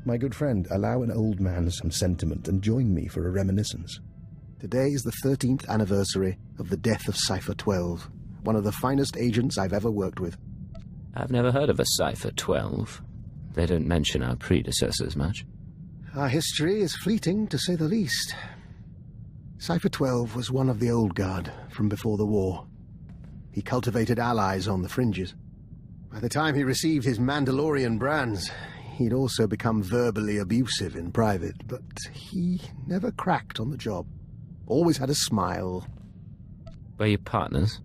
My good friend, allow an old man some sentiment and join me for a reminiscence. Today is the 13th anniversary of the death of Cypher 12, one of the finest agents I've ever worked with. I've never heard of a Cypher 12. They don't mention our predecessors much. Our history is fleeting, to say the least. Cypher 12 was one of the old guard from before the war. He cultivated allies on the fringes. By the time he received his Mandalorian brands, he'd also become verbally abusive in private, but he never cracked on the job. Always had a smile. Were you partners?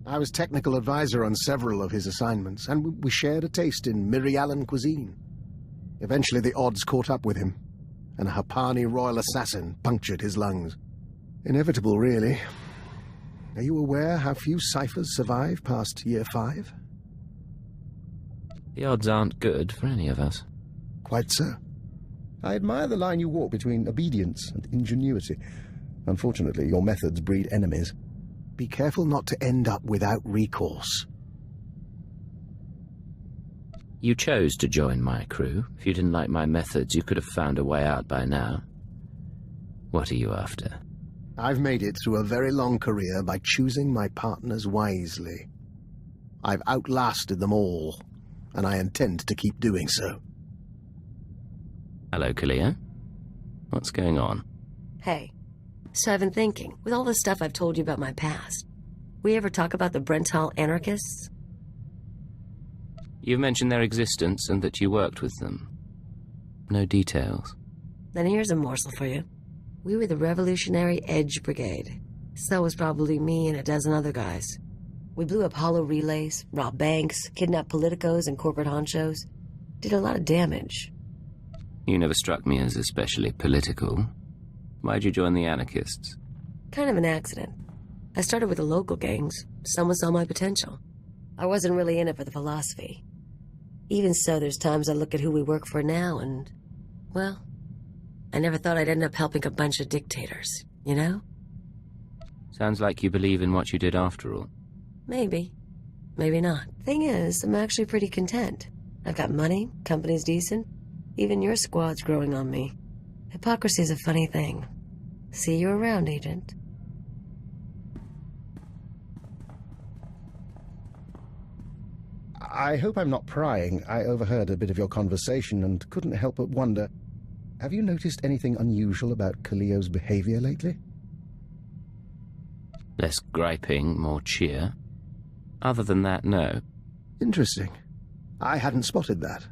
I was technical advisor on several of his assignments, and we shared a taste in Mirialan cuisine. Eventually the odds caught up with him, and a Hapani royal assassin punctured his lungs. Inevitable, really. Are you aware how few ciphers survive past year 5? The odds aren't good for any of us. Quite so. I admire the line you walk between obedience and ingenuity. Unfortunately, your methods breed enemies. Be careful not to end up without recourse. You chose to join my crew. If you didn't like my methods, you could have found a way out by now. What are you after? I've made it through a very long career by choosing my partners wisely. I've outlasted them all, and I intend to keep doing so. Hello, Kalia. What's going on? Hey. So I've been thinking, with all the stuff I've told you about my past, we ever talk about the Brental anarchists? You've mentioned their existence and that you worked with them. No details. Then here's a morsel for you. We were the Revolutionary Edge Brigade. So was probably me and a dozen other guys. We blew up hollow relays, robbed banks, kidnapped politicos and corporate honchos. Did a lot of damage. You never struck me as especially political. Why'd you join the anarchists? Kind of an accident. I started with the local gangs. Someone saw my potential. I wasn't really in it for the philosophy. Even so, there's times I look at who we work for now and, well, I never thought I'd end up helping a bunch of dictators, you know? Sounds like you believe in what you did after all. Maybe. Maybe not. Thing is, I'm actually pretty content. I've got money, company's decent. Even your squad's growing on me. Hypocrisy's a funny thing. See you around, Agent. I hope I'm not prying. I overheard a bit of your conversation and couldn't help but wonder, have you noticed anything unusual about Kalio's behavior lately? Less griping, more cheer. Other than that, no. Interesting. I hadn't spotted that.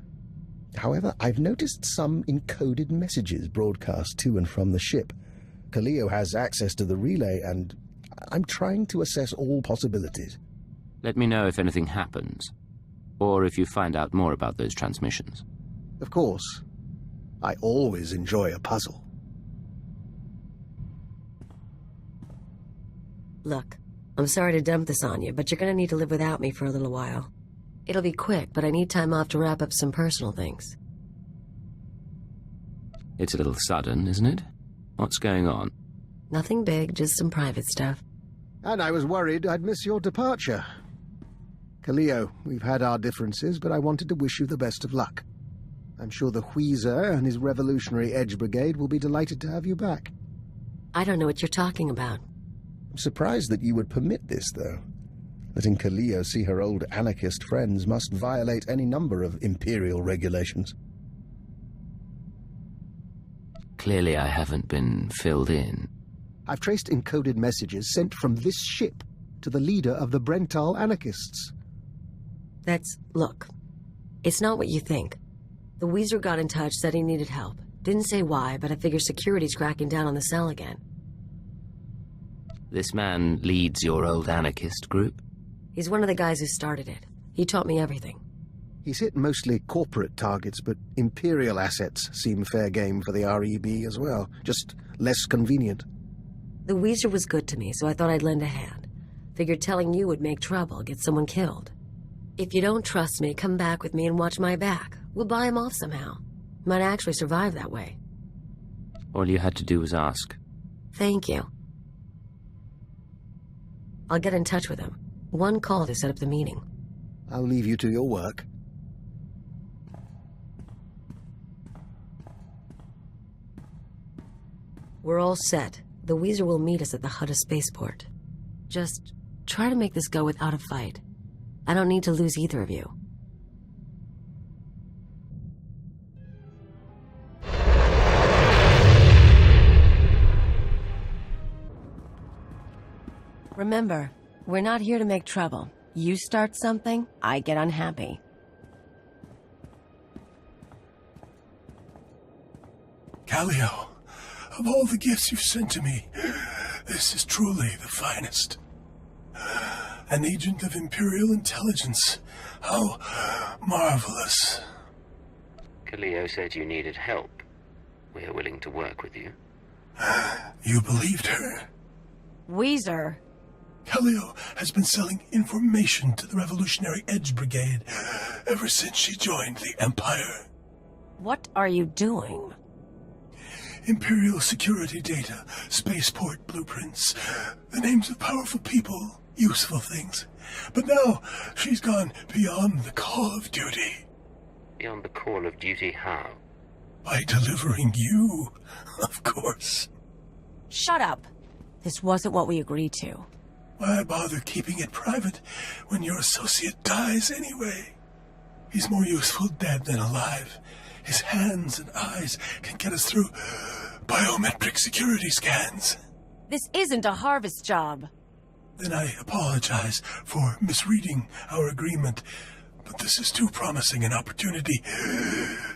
However, I've noticed some encoded messages broadcast to and from the ship. Kalio has access to the relay, and I'm trying to assess all possibilities. Let me know if anything happens, or if you find out more about those transmissions. Of course. I always enjoy a puzzle. Look, I'm sorry to dump this on you, but you're gonna need to live without me for a little while. It'll be quick, but I need time off to wrap up some personal things. It's a little sudden, isn't it? What's going on? Nothing big, just some private stuff. And I was worried I'd miss your departure. Kalio, we've had our differences, but I wanted to wish you the best of luck. I'm sure the Wheezer and his Revolutionary Edge Brigade will be delighted to have you back. I don't know what you're talking about. I'm surprised that you would permit this, though. Letting Kalio see her old anarchist friends must violate any number of Imperial regulations. Clearly I haven't been filled in. I've traced encoded messages sent from this ship to the leader of the Brental anarchists. Look, it's not what you think. The Weezer got in touch, said he needed help. Didn't say why, but I figure security's cracking down on the cell again. This man leads your old anarchist group? He's one of the guys who started it. He taught me everything. He's hit mostly corporate targets, but Imperial assets seem fair game for the REB as well. Just less convenient. The Weezer was good to me, so I thought I'd lend a hand. Figured telling you would make trouble, get someone killed. If you don't trust me, come back with me and watch my back. We'll buy him off somehow. Might actually survive that way. All you had to do was ask. Thank you. I'll get in touch with him. One call to set up the meeting. I'll leave you to your work. We're all set. The Weezer will meet us at the Hutta spaceport. Just try to make this go without a fight. I don't need to lose either of you. Remember, we're not here to make trouble. You start something, I get unhappy. Callio, of all the gifts you've sent to me, this is truly the finest. An agent of Imperial intelligence. How marvelous. Callio said you needed help. We're willing to work with you. You believed her? Weezer. Callio has been selling information to the Revolutionary Edge Brigade ever since she joined the Empire. What are you doing? Imperial security data, spaceport blueprints, the names of powerful people, useful things. But now, she's gone beyond the call of duty. Beyond the call of duty how? By delivering you, of course. Shut up. This wasn't what we agreed to. Why bother keeping it private when your associate dies anyway? He's more useful dead than alive. His hands and eyes can get us through biometric security scans. This isn't a harvest job. Then I apologize for misreading our agreement, but this is too promising an opportunity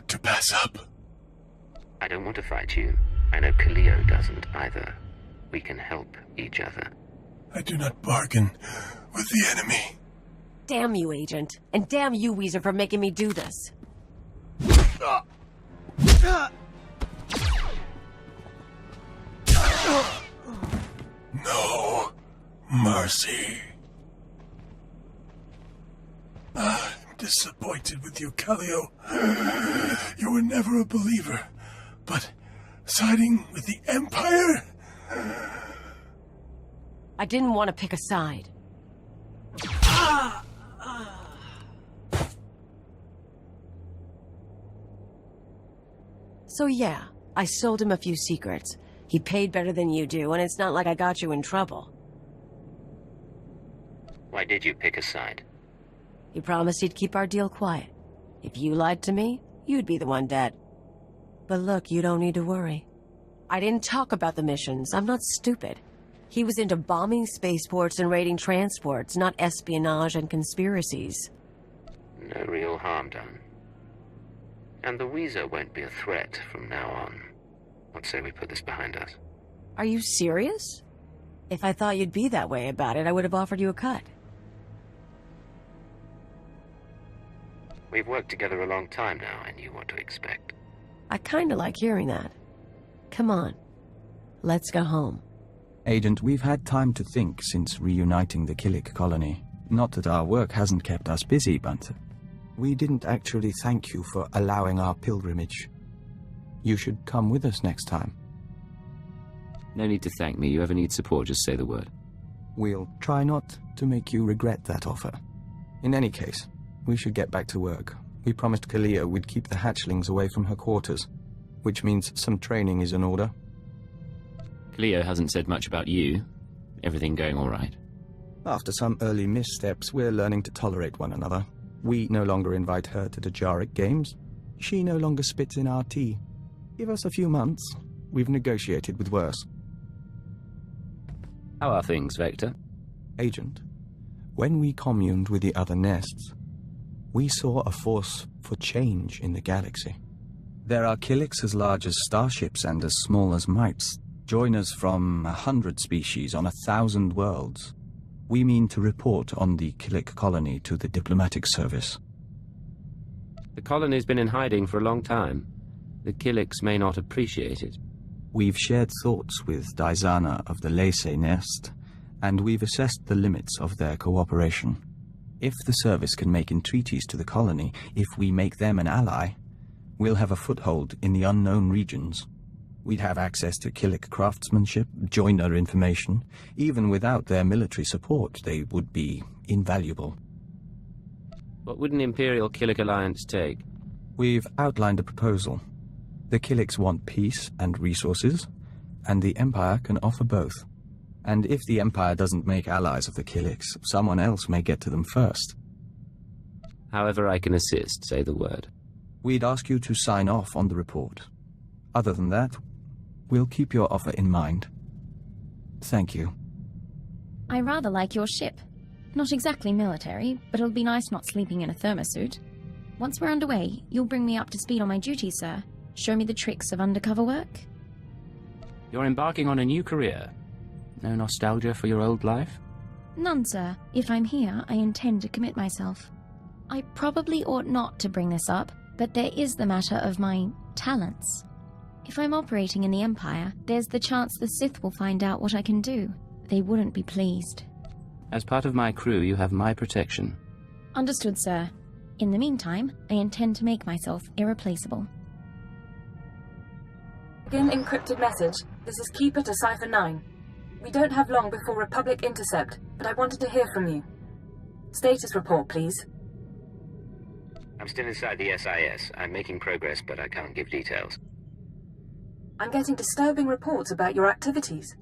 to pass up. I don't want to fight you. I know Callio doesn't either. We can help each other. I do not bargain with the enemy. Damn you, Agent. And damn you, Weezer, for making me do this. No mercy. I'm disappointed with you, Callio. You were never a believer, but siding with the Empire? I didn't want to pick a side. So yeah, I sold him a few secrets. He paid better than you do, and it's not like I got you in trouble. Why did you pick a side? He promised he'd keep our deal quiet. If you lied to me, you'd be the one dead. But look, you don't need to worry. I didn't talk about the missions. I'm not stupid. He was into bombing spaceports and raiding transports, not espionage and conspiracies. No real harm done. And the Weezer won't be a threat from now on. What say we put this behind us? Are you serious? If I thought you'd be that way about it, I would have offered you a cut. We've worked together a long time now. I knew what to expect. I kinda like hearing that. Come on. Let's go home. Agent, we've had time to think since reuniting the Killik colony. Not that our work hasn't kept us busy, but we didn't actually thank you for allowing our pilgrimage. You should come with us next time. No need to thank me. You ever need support, just say the word. We'll try not to make you regret that offer. In any case, we should get back to work. We promised Callio we'd keep the hatchlings away from her quarters, which means some training is in order. Callio hasn't said much about you. Everything going all right? After some early missteps, we're learning to tolerate one another. We no longer invite her to the Jarek games. She no longer spits in our tea. Give us a few months. We've negotiated with worse. How are things, Vector? Agent, when we communed with the other nests, we saw a force for change in the galaxy. There are Killiks as large as starships and as small as mites, joiners from 100 species on 1,000 worlds. We mean to report on the Killik colony to the diplomatic service. The colony's been in hiding for a long time. The Killiks may not appreciate it. We've shared thoughts with Daizana of the Lacey nest, and we've assessed the limits of their cooperation. If the service can make entreaties to the colony, if we make them an ally, we'll have a foothold in the unknown regions. We'd have access to Killik craftsmanship, joiner information. Even without their military support, they would be invaluable. What would an Imperial Killik alliance take? We've outlined a proposal. The Killiks want peace and resources, and the Empire can offer both. And if the Empire doesn't make allies of the Killiks, someone else may get to them first. However I can assist, say the word. We'd ask you to sign off on the report. Other than that, we'll keep your offer in mind. Thank you. I rather like your ship. Not exactly military, but it'll be nice not sleeping in a thermosuit. Once we're underway, you'll bring me up to speed on my duties, sir. Show me the tricks of undercover work. You're embarking on a new career. No nostalgia for your old life? None, sir. If I'm here, I intend to commit myself. I probably ought not to bring this up, but there is the matter of my talents. If I'm operating in the Empire, there's the chance the Sith will find out what I can do. They wouldn't be pleased. As part of my crew, you have my protection. Understood, sir. In the meantime, I intend to make myself irreplaceable. Begin encrypted message. This is Keeper to Cipher 9. We don't have long before Republic intercept, but I wanted to hear from you. Status report, please. I'm still inside the SIS. I'm making progress, but I can't give details. I'm getting disturbing reports about your activities.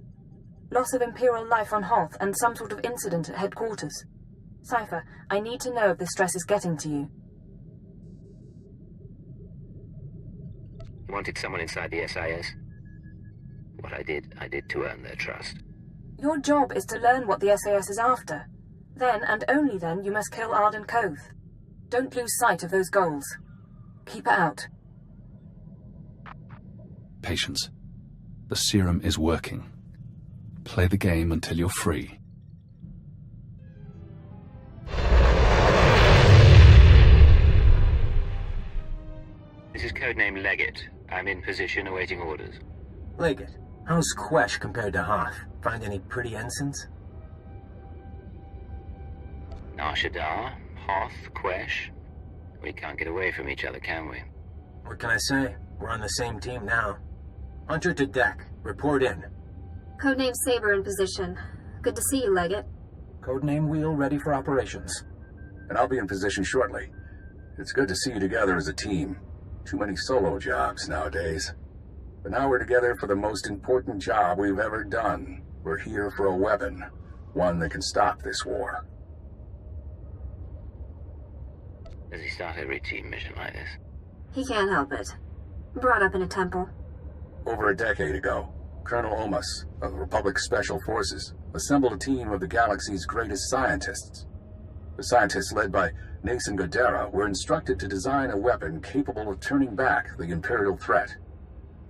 Loss of Imperial life on Hoth and some sort of incident at headquarters. Cipher, I need to know if the stress is getting to you. You wanted someone inside the SIS? What I did to earn their trust. Your job is to learn what the SAS is after. Then, and only then, you must kill Arden Koth. Don't lose sight of those goals. Keep it out. Patience. The serum is working. Play the game until you're free. This is codename Leggett. I'm in position awaiting orders. Leggett, how's Quesh compared to Hoth? Find any pretty ensigns? Nar Shaddaa, Hoth, Quesh. We can't get away from each other, can we? What can I say? We're on the same team now. Hunter to deck. Report in. Codename Saber in position. Good to see you, Leggett. Codename Wheel ready for operations. And I'll be in position shortly. It's good to see you together as a team. Too many solo jobs nowadays. But now we're together for the most important job we've ever done. We're here for a weapon. One that can stop this war. Does he start every team mission like this? He can't help it. Brought up in a temple. Over a decade ago, Colonel Omas of the Republic Special Forces assembled a team of the galaxy's greatest scientists. The scientists, led by Nason Godera, were instructed to design a weapon capable of turning back the Imperial threat.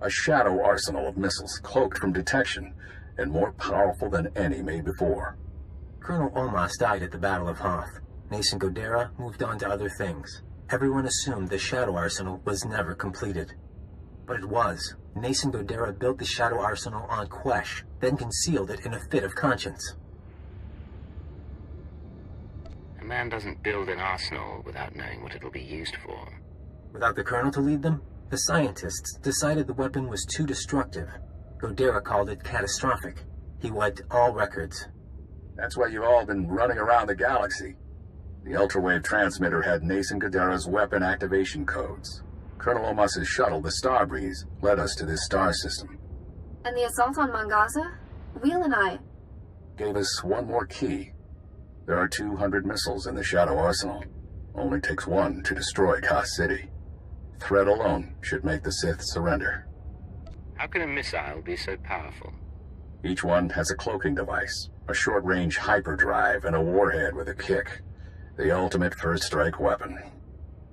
A shadow arsenal of missiles cloaked from detection and more powerful than any made before. Colonel Omas died at the Battle of Hoth. Nason Godera moved on to other things. Everyone assumed the shadow arsenal was never completed. But it was. Nason Godera built the shadow arsenal on Quesh, then concealed it in a fit of conscience. A man doesn't build an arsenal without knowing what it'll be used for. Without the Colonel to lead them, the scientists decided the weapon was too destructive. Godera called it catastrophic. He wiped all records. That's why you've all been running around the galaxy. The ultrawave transmitter had Nason Godera's weapon activation codes. Colonel Omas's shuttle, the Starbreeze, led us to this star system. And the assault on Mongaza? Wheel and I... Gave us one more key. There are 200 missiles in the Shadow Arsenal. Only takes one to destroy Koth City. Threat alone should make the Sith surrender. How can a missile be so powerful? Each one has a cloaking device, a short-range hyperdrive, and a warhead with a kick. The ultimate first-strike weapon.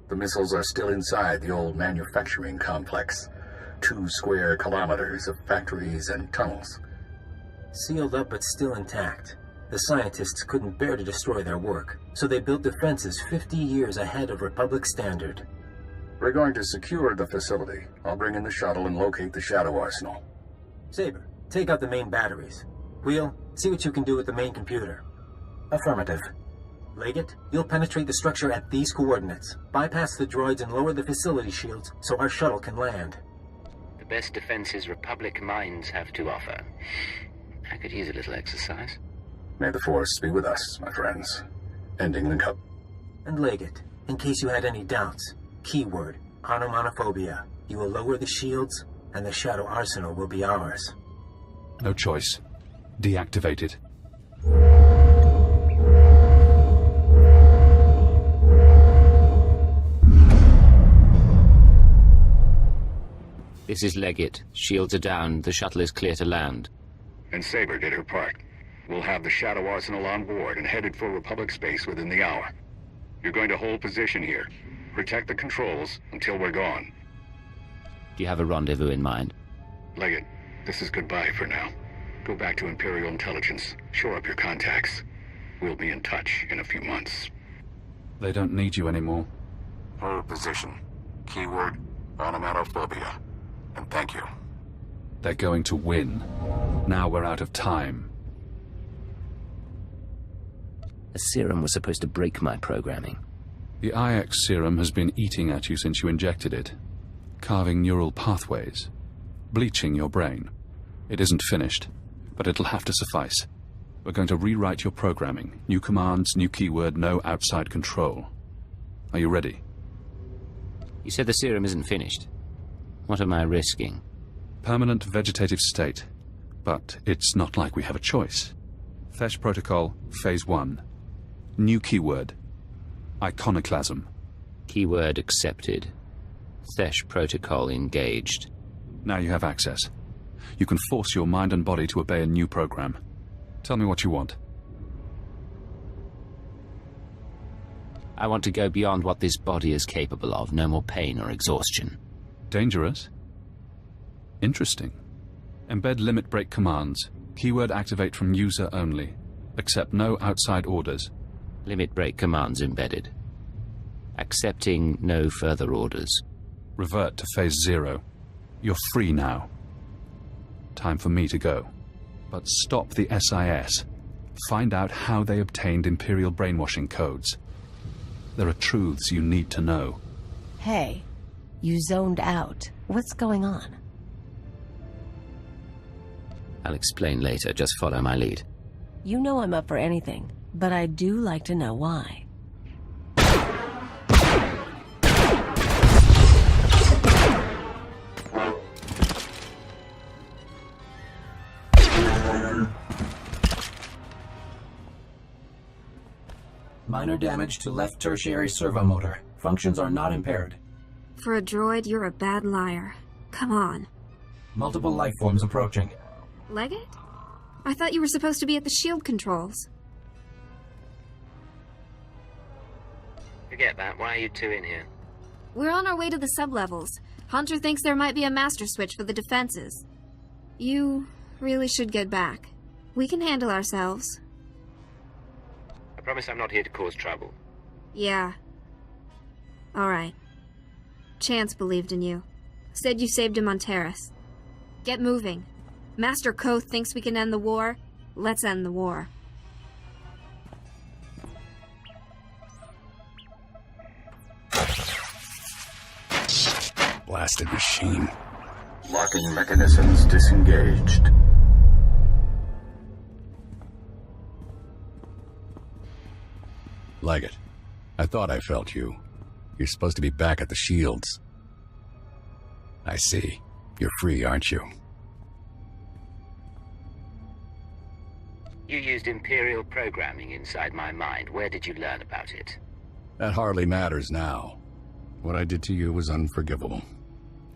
The missiles are still inside the old manufacturing complex. 2 square kilometers of factories and tunnels. Sealed up but still intact. The scientists couldn't bear to destroy their work, so they built defenses 50 years ahead of Republic standard. We're going to secure the facility. I'll bring in the shuttle and locate the Shadow Arsenal. Saber, take out the main batteries. Wheel, see what you can do with the main computer. Affirmative. Leggett, you'll penetrate the structure at these coordinates, bypass the droids and lower the facility shields so our shuttle can land. The best defenses Republic minds have to offer. I could use a little exercise. May the Force be with us, my friends. Ending link up. And Leggett, in case you had any doubts, keyword, onomatophobia. You will lower the shields, and the Shadow Arsenal will be ours. No choice. Deactivate it. This is Leggett. Shields are down. The shuttle is clear to land. And Saber did her part. We'll have the Shadow Arsenal on board and headed for Republic space within the hour. You're going to hold position here. Protect the controls until we're gone. Do you have a rendezvous in mind? Leggett, this is goodbye for now. Go back to Imperial Intelligence. Shore up your contacts. We'll be in touch in a few months. They don't need you anymore. Hold position. Keyword, onomatophobia. And thank you. They're going to win. Now we're out of time. A serum was supposed to break my programming. The IX serum has been eating at you since you injected it, carving neural pathways, bleaching your brain. It isn't finished, but it'll have to suffice. We're going to rewrite your programming. New commands, new keyword, no outside control. Are you ready? You said the serum isn't finished. What am I risking? Permanent vegetative state. But it's not like we have a choice. Thesh Protocol, Phase 1. New keyword. Iconoclasm. Keyword accepted. Thesh Protocol engaged. Now you have access. You can force your mind and body to obey a new program. Tell me what you want. I want to go beyond what this body is capable of. No more pain or exhaustion. Dangerous? Interesting. Embed limit break commands. Keyword activate from user only. Accept no outside orders. Limit break commands embedded. Accepting no further orders. Revert to Phase 0. You're free now. Time for me to go. But stop the SIS. Find out how they obtained Imperial brainwashing codes. There are truths you need to know. Hey, you zoned out. What's going on? I'll explain later. Just follow my lead. You know I'm up for anything, but I do like to know why. Minor damage to left tertiary servo motor. Functions are not impaired. For a droid, you're a bad liar. Come on. Multiple life forms approaching. Leggett? I thought you were supposed to be at the shield controls. Forget that. Why are you two in here? We're on our way to the sublevels. Hunter thinks there might be a master switch for the defenses. You really should get back. We can handle ourselves. I promise I'm not here to cause trouble. Yeah. Alright. Chance believed in you. Said you saved him on Terrace. Get moving. Master Koth thinks we can end the war. Let's end the war. Blasted machine. Locking mechanisms disengaged. Leggett, I thought I felt you. You're supposed to be back at the Shields. I see. You're free, aren't you? You used Imperial programming inside my mind. Where did you learn about it? That hardly matters now. What I did to you was unforgivable.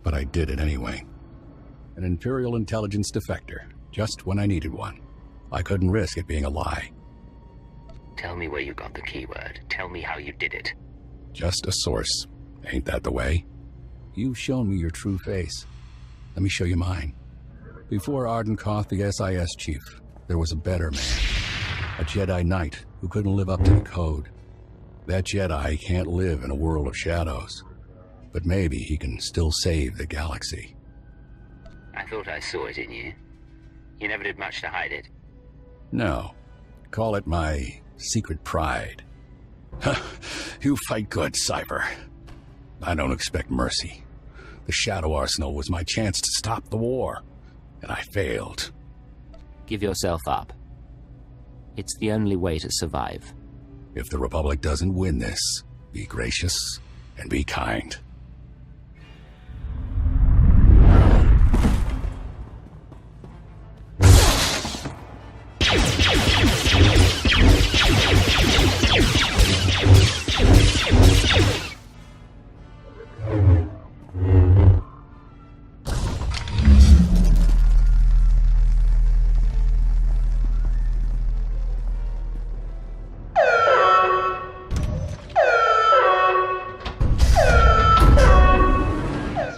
But I did it anyway. An Imperial intelligence defector, just when I needed one. I couldn't risk it being a lie. Tell me where you got the keyword. Tell me how you did it. Just a source. Ain't that the way? You've shown me your true face. Let me show you mine. Before Arden Koth, the SIS chief, there was a better man. A Jedi Knight who couldn't live up to the code. That Jedi can't live in a world of shadows. But maybe he can still save the galaxy. I thought I saw it in you. You never did much to hide it. No. Call it my secret pride. You fight good, Cypher. I don't expect mercy. The Shadow Arsenal was my chance to stop the war, and I failed. Give yourself up. It's the only way to survive. If the Republic doesn't win this, be gracious and be kind.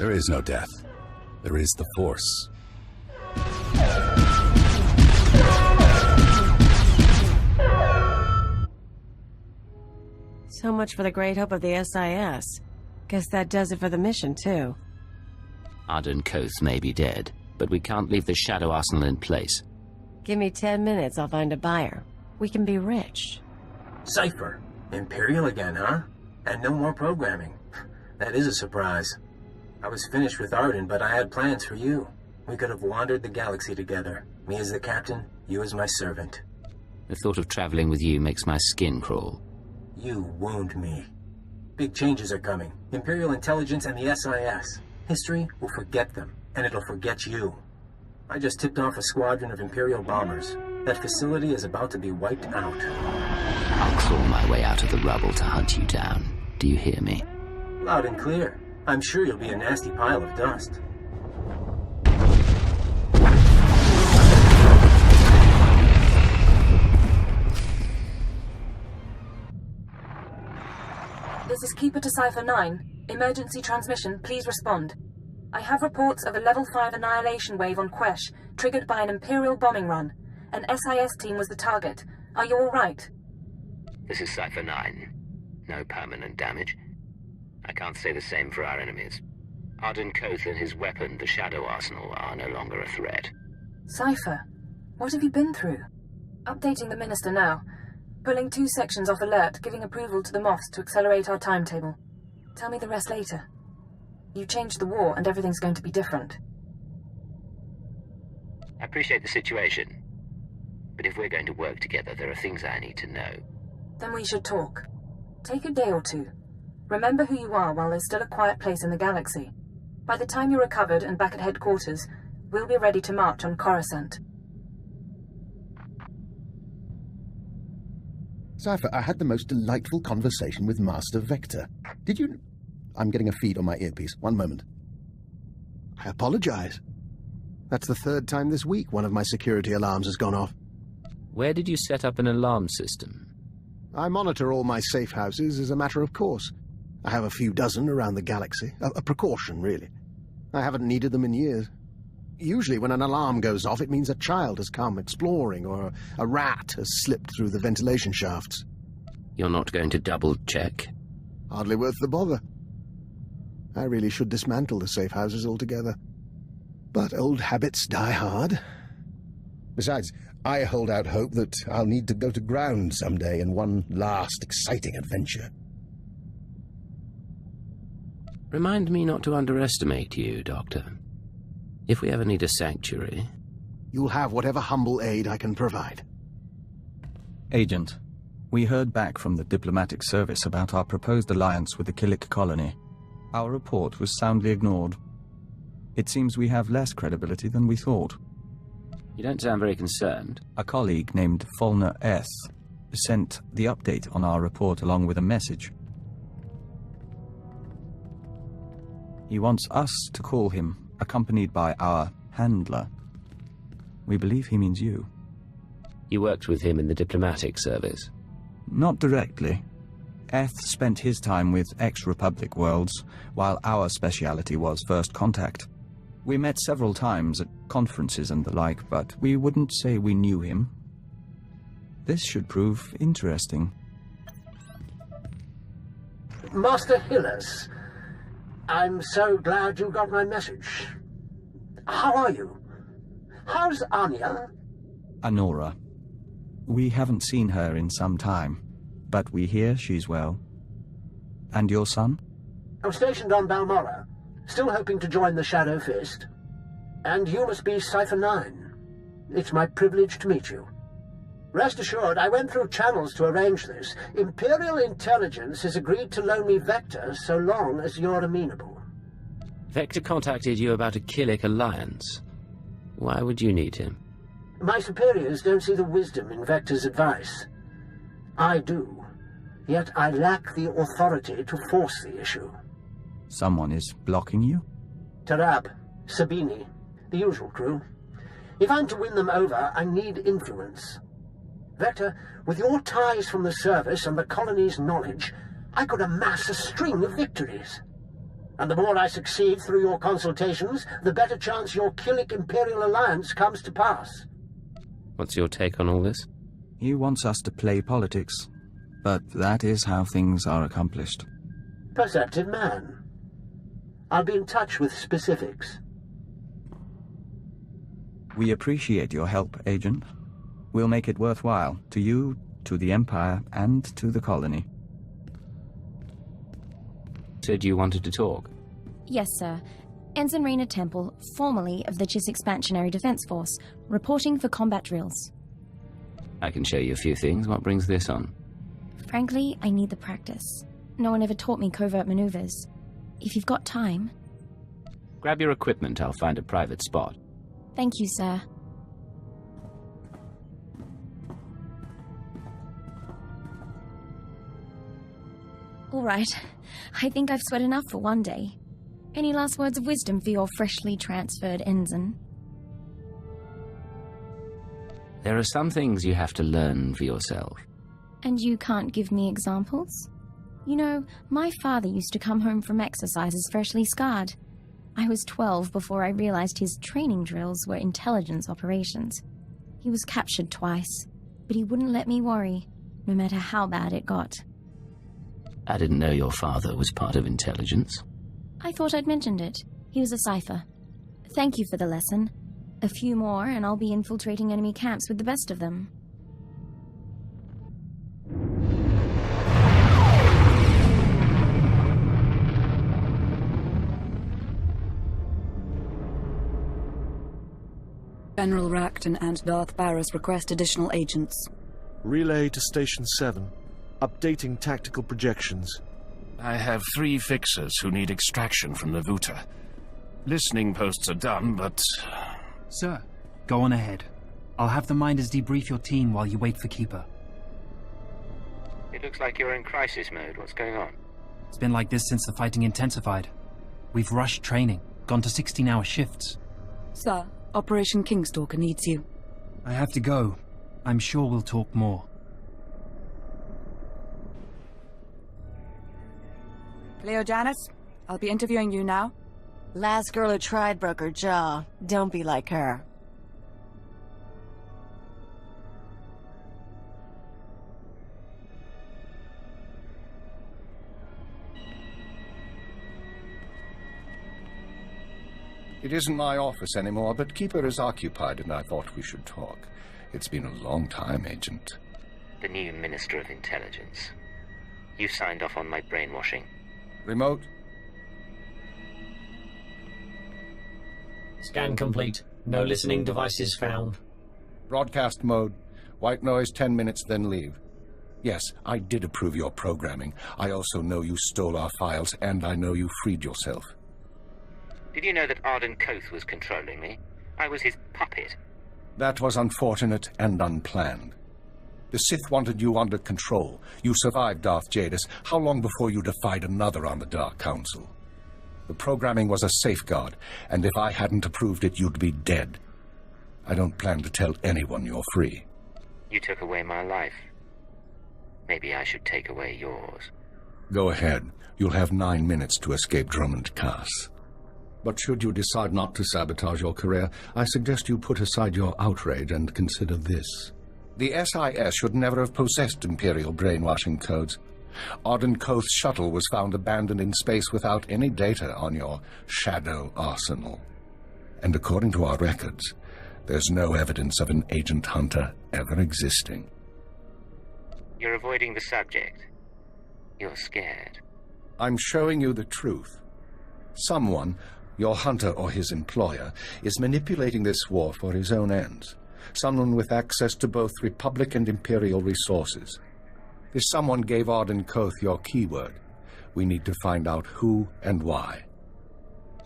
There is no death. There is the Force. So much for the great hope of the SIS. Guess that does it for the mission, too. Arden Koth may be dead, but we can't leave the Shadow Arsenal in place. Give me 10 minutes, I'll find a buyer. We can be rich. Cypher. Imperial again, huh? And no more programming. That is a surprise. I was finished with Arden, but I had plans for you. We could have wandered the galaxy together. Me as the captain, you as my servant. The thought of traveling with you makes my skin crawl. You wound me. Big changes are coming. Imperial intelligence and the SIS. History will forget them, and it'll forget you. I just tipped off a squadron of Imperial bombers. That facility is about to be wiped out. I'll claw my way out of the rubble to hunt you down. Do you hear me? Loud and clear. I'm sure you'll be a nasty pile of dust. This is Keeper to Cypher 9. Emergency transmission, please respond. I have reports of a Level 5 annihilation wave on Quesh, triggered by an Imperial bombing run. An SIS team was the target. Are you all right? This is Cypher 9. No permanent damage. I can't say the same for our enemies. Arden Koth and his weapon, the Shadow Arsenal, are no longer a threat. Cypher, what have you been through? Updating the Minister now. Pulling 2 sections off alert, giving approval to the Moths to accelerate our timetable. Tell me the rest later. You changed the war, and everything's going to be different. I appreciate the situation. But if we're going to work together, there are things I need to know. Then we should talk. Take a day or two. Remember who you are while there's still a quiet place in the galaxy. By the time you're recovered and back at headquarters, we'll be ready to march on Coruscant. Cypher, I had the most delightful conversation with Master Vector. Did you... I'm getting a feed on my earpiece. One moment. I apologize. That's the 3rd time this week one of my security alarms has gone off. Where did you set up an alarm system? I monitor all my safe houses as a matter of course. I have a few dozen around the galaxy. A precaution, really. I haven't needed them in years. Usually when an alarm goes off, it means a child has come exploring, or a rat has slipped through the ventilation shafts. You're not going to double-check? Hardly worth the bother. I really should dismantle the safe houses altogether. But old habits die hard. Besides, I hold out hope that I'll need to go to ground someday in one last exciting adventure. Remind me not to underestimate you, Doctor. If we ever need a sanctuary... You'll have whatever humble aid I can provide. Agent, we heard back from the diplomatic service about our proposed alliance with the Killik colony. Our report was soundly ignored. It seems we have less credibility than we thought. You don't sound very concerned. A colleague named Fulner S. sent the update on our report along with a message. He wants us to call him, accompanied by our handler. We believe he means you. You worked with him in the diplomatic service? Not directly. Eth spent his time with ex-Republic worlds, while our speciality was first contact. We met several times at conferences and the like, but we wouldn't say we knew him. This should prove interesting. Master Hillis, I'm so glad you got my message. How are you? How's Anya? Anora. We haven't seen her in some time, but we hear she's well. And your son? I'm stationed on Balmorra, still hoping to join the Shadow Fist. And you must be Cypher 9. It's my privilege to meet you. Rest assured, I went through channels to arrange this. Imperial intelligence has agreed to loan me Vector so long as you're amenable. Vector contacted you about a Killik alliance. Why would you need him? My superiors don't see the wisdom in Vector's advice. I do. Yet I lack the authority to force the issue. Someone is blocking you? Tarab, Sabini, the usual crew. If I'm to win them over, I need influence. Vector, with your ties from the service and the colony's knowledge, I could amass a string of victories. And the more I succeed through your consultations, the better chance your Killik Imperial Alliance comes to pass. What's your take on all this? He wants us to play politics, but that is how things are accomplished. Perceptive man. I'll be in touch with specifics. We appreciate your help, Agent. We'll make it worthwhile, to you, to the Empire, and to the colony. Said you wanted to talk? Yes, sir. Ensign Raina Temple, formerly of the Chiss Expansionary Defense Force, reporting for combat drills. I can show you a few things. What brings this on? Frankly, I need the practice. No one ever taught me covert maneuvers. If you've got time... Grab your equipment. I'll find a private spot. Thank you, sir. All right. I think I've sweat enough for one day. Any last words of wisdom for your freshly transferred ensign? There are some things you have to learn for yourself. And you can't give me examples? You know, my father used to come home from exercises freshly scarred. I was 12 before I realized his training drills were intelligence operations. He was captured twice, but he wouldn't let me worry, no matter how bad it got. I didn't know your father was part of intelligence. I thought I'd mentioned it. He was a cipher. Thank you for the lesson. A few more, and I'll be infiltrating enemy camps with the best of them. General Racton and Darth Barris request additional agents. Relay to Station 7. Updating tactical projections. I have 3 fixers who need extraction from the Vuta. Listening posts are done, but... Sir, go on ahead. I'll have the Minders debrief your team while you wait for Keeper. It looks like you're in crisis mode. What's going on? It's been like this since the fighting intensified. We've rushed training, gone to 16-hour shifts. Sir, Operation Kingstalker needs you. I have to go. I'm sure we'll talk more. Cleo Janice, I'll be interviewing you now. Last girl who tried broke her jaw. Don't be like her. It isn't my office anymore, but Keeper is occupied and I thought we should talk. It's been a long time, Agent. The new Minister of Intelligence. You signed off on my brainwashing. Remote? Scan complete. No listening devices found. Broadcast mode. White noise 10 minutes, then leave. Yes, I did approve your programming. I also know you stole our files, and I know you freed yourself. Did you know that Arden Koth was controlling me? I was his puppet. That was unfortunate and unplanned. The Sith wanted you under control. You survived Darth Jadis. How long before you defied another on the Dark Council? The programming was a safeguard, and if I hadn't approved it, you'd be dead. I don't plan to tell anyone you're free. You took away my life. Maybe I should take away yours. Go ahead. You'll have 9 minutes to escape Drummond Cass. But should you decide not to sabotage your career, I suggest you put aside your outrage and consider this. The SIS should never have possessed Imperial brainwashing codes. Arden Koth's shuttle was found abandoned in space without any data on your Shadow arsenal. And according to our records, there's no evidence of an Agent Hunter ever existing. You're avoiding the subject. You're scared. I'm showing you the truth. Someone, your hunter or his employer, is manipulating this war for his own ends. Someone with access to both Republic and Imperial resources. This someone gave Arden Koth your keyword. We need to find out who and why.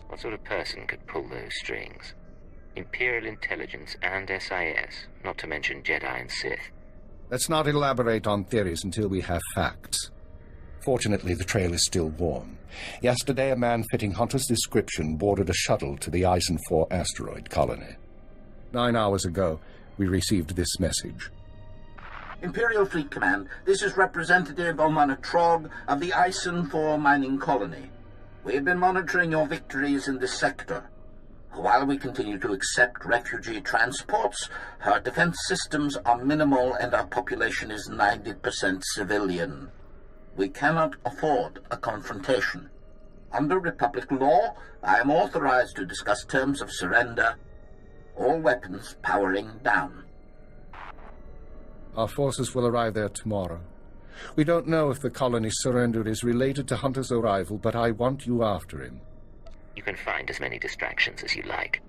What sort of person could pull those strings? Imperial intelligence and SIS, not to mention Jedi and Sith. Let's not elaborate on theories until we have facts. Fortunately, the trail is still warm. Yesterday, a man fitting Hunter's description boarded a shuttle to the Eisen 4 asteroid colony. 9 hours ago, we received this message. Imperial Fleet Command, this is Representative Omana Trog of the Eisen 4 mining colony. We've been monitoring your victories in this sector. While we continue to accept refugee transports, our defense systems are minimal and our population is 90% civilian. We cannot afford a confrontation. Under Republic law, I am authorized to discuss terms of surrender. All weapons powering down. Our forces will arrive there tomorrow. We don't know if the colony's surrender is related to Hunter's arrival, but I want you after him. You can find as many distractions as you like.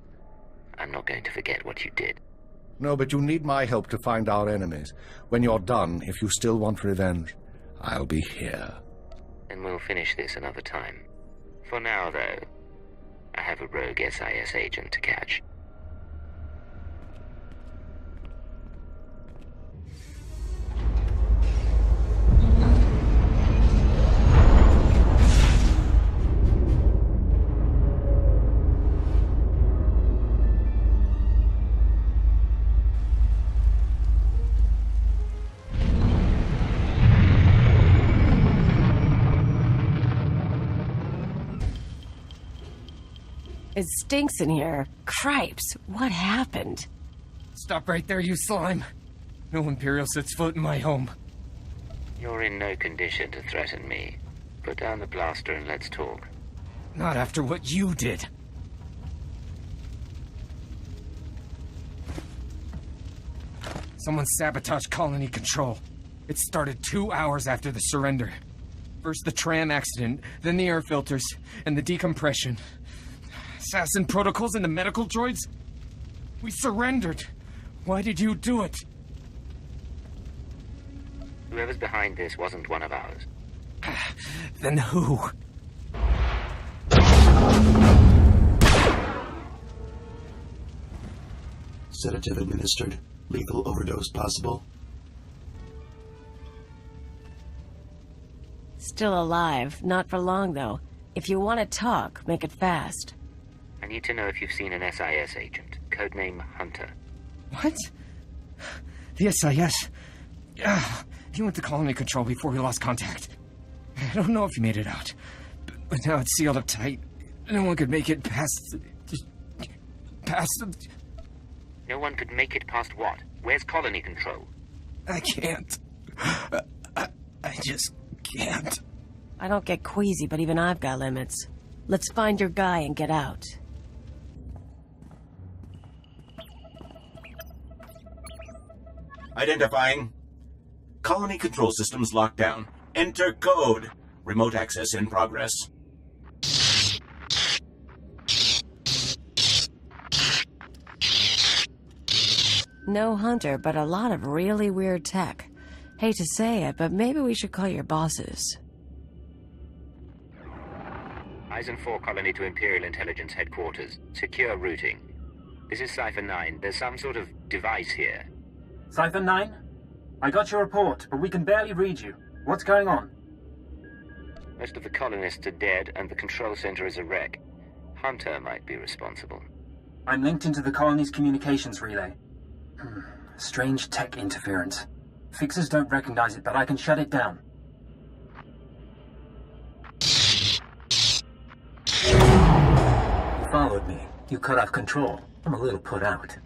I'm not going to forget what you did. No, but you need my help to find our enemies. When you're done, if you still want revenge, I'll be here. And we'll finish this another time. For now, though, I have a rogue SIS agent to catch. It stinks in here. Cripes, what happened? Stop right there, you slime. No Imperial sets foot in my home. You're in no condition to threaten me. Put down the blaster and let's talk. Not after what you did. Someone sabotaged colony control. It started 2 hours after the surrender. First the tram accident, then the air filters, and the decompression. Assassin protocols and the medical droids? We surrendered. Why did you do it? Whoever's behind this wasn't one of ours. Then who? Sedative administered. Lethal overdose possible. Still alive. Not for long, though. If you want to talk, make it fast. I need to know if you've seen an SIS agent. Codename Hunter. What? The SIS? He went to colony control before we lost contact. I don't know if he made it out. But now it's sealed up tight. No one could make it past... No one could make it past what? Where's colony control? I can't. I just can't. I don't get queasy, but even I've got limits. Let's find your guy and get out. Identifying. Colony control systems locked down. Enter code. Remote access in progress. No Hunter, but a lot of really weird tech. Hate to say it, but maybe we should call your bosses. Eisen 4 colony to Imperial Intelligence Headquarters. Secure routing. This is Cypher 9. There's some sort of device here. Cypher 9? I got your report, but we can barely read you. What's going on? Most of the colonists are dead, and the control center is a wreck. Hunter might be responsible. I'm linked into the colony's communications relay. Strange tech interference. Fixers don't recognize it, but I can shut it down. You followed me. You cut off control. I'm a little put out.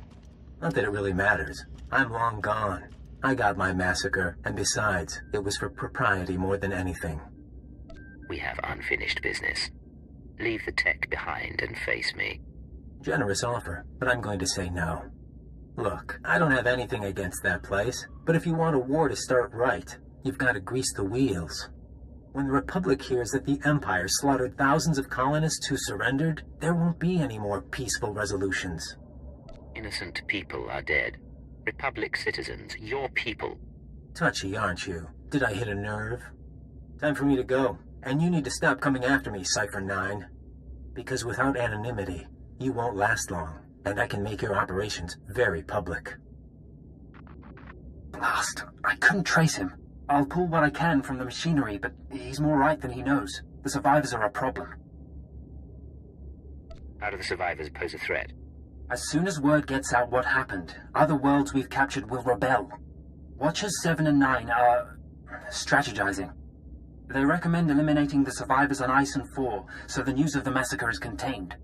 Not that it really matters. I'm long gone. I got my massacre, and besides, it was for propriety more than anything. We have unfinished business. Leave the tech behind and face me. Generous offer, but I'm going to say no. Look, I don't have anything against that place, but if you want a war to start right, you've got to grease the wheels. When the Republic hears that the Empire slaughtered thousands of colonists who surrendered, there won't be any more peaceful resolutions. Innocent people are dead. Republic citizens, your people. Touchy, aren't you? Did I hit a nerve? Time for me to go. And you need to stop coming after me, Cypher 9. Because without anonymity, you won't last long, and I can make your operations very public. Blast. I couldn't trace him. I'll pull what I can from the machinery, but he's more right than he knows. The survivors are a problem. How do the survivors pose a threat? As soon as word gets out what happened, other worlds we've captured will rebel. Watchers 7 and 9 are strategizing. They recommend eliminating the survivors on Ison 4, so the news of the massacre is contained.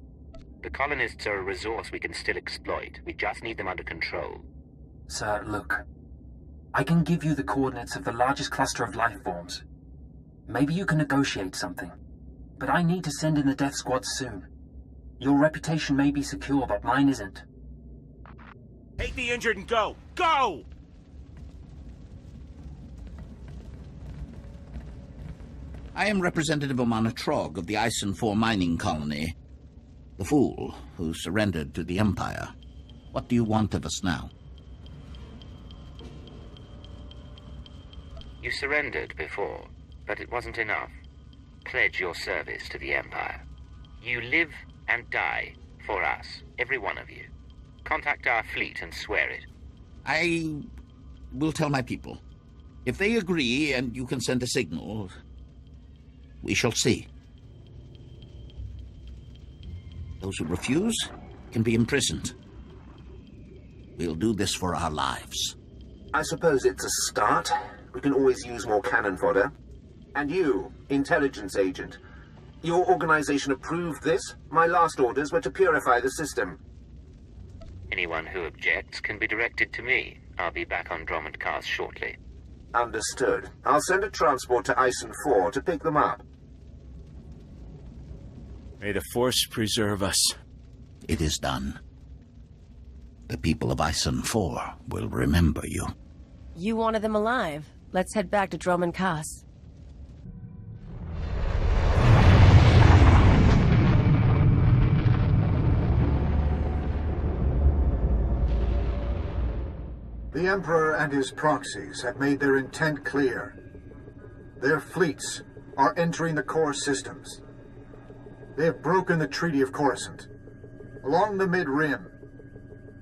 The colonists are a resource we can still exploit. We just need them under control. Sir, look. I can give you the coordinates of the largest cluster of life forms. Maybe you can negotiate something. But I need to send in the death squad soon. Your reputation may be secure, but mine isn't. Take the injured and go! Go! I am Representative Omana Trog of the Ison 4 mining colony. The fool who surrendered to the Empire. What do you want of us now? You surrendered before, but it wasn't enough. Pledge your service to the Empire. You live and die for us, every one of you. Contact our fleet and swear it. I will tell my people. If they agree and you can send a signal, we shall see. Those who refuse can be imprisoned. We'll do this for our lives. I suppose it's a start. We can always use more cannon fodder. And you, intelligence agent, your organization approved this? My last orders were to purify the system. Anyone who objects can be directed to me. I'll be back on Drummond Cast shortly. Understood. I'll send a transport to Ison 4 to pick them up. May the Force preserve us. It is done. The people of Ison 4 will remember you. You wanted them alive. Let's head back to Drummond Cast. The Emperor and his proxies have made their intent clear. Their fleets are entering the core systems. They have broken the Treaty of Coruscant. Along the Mid-Rim,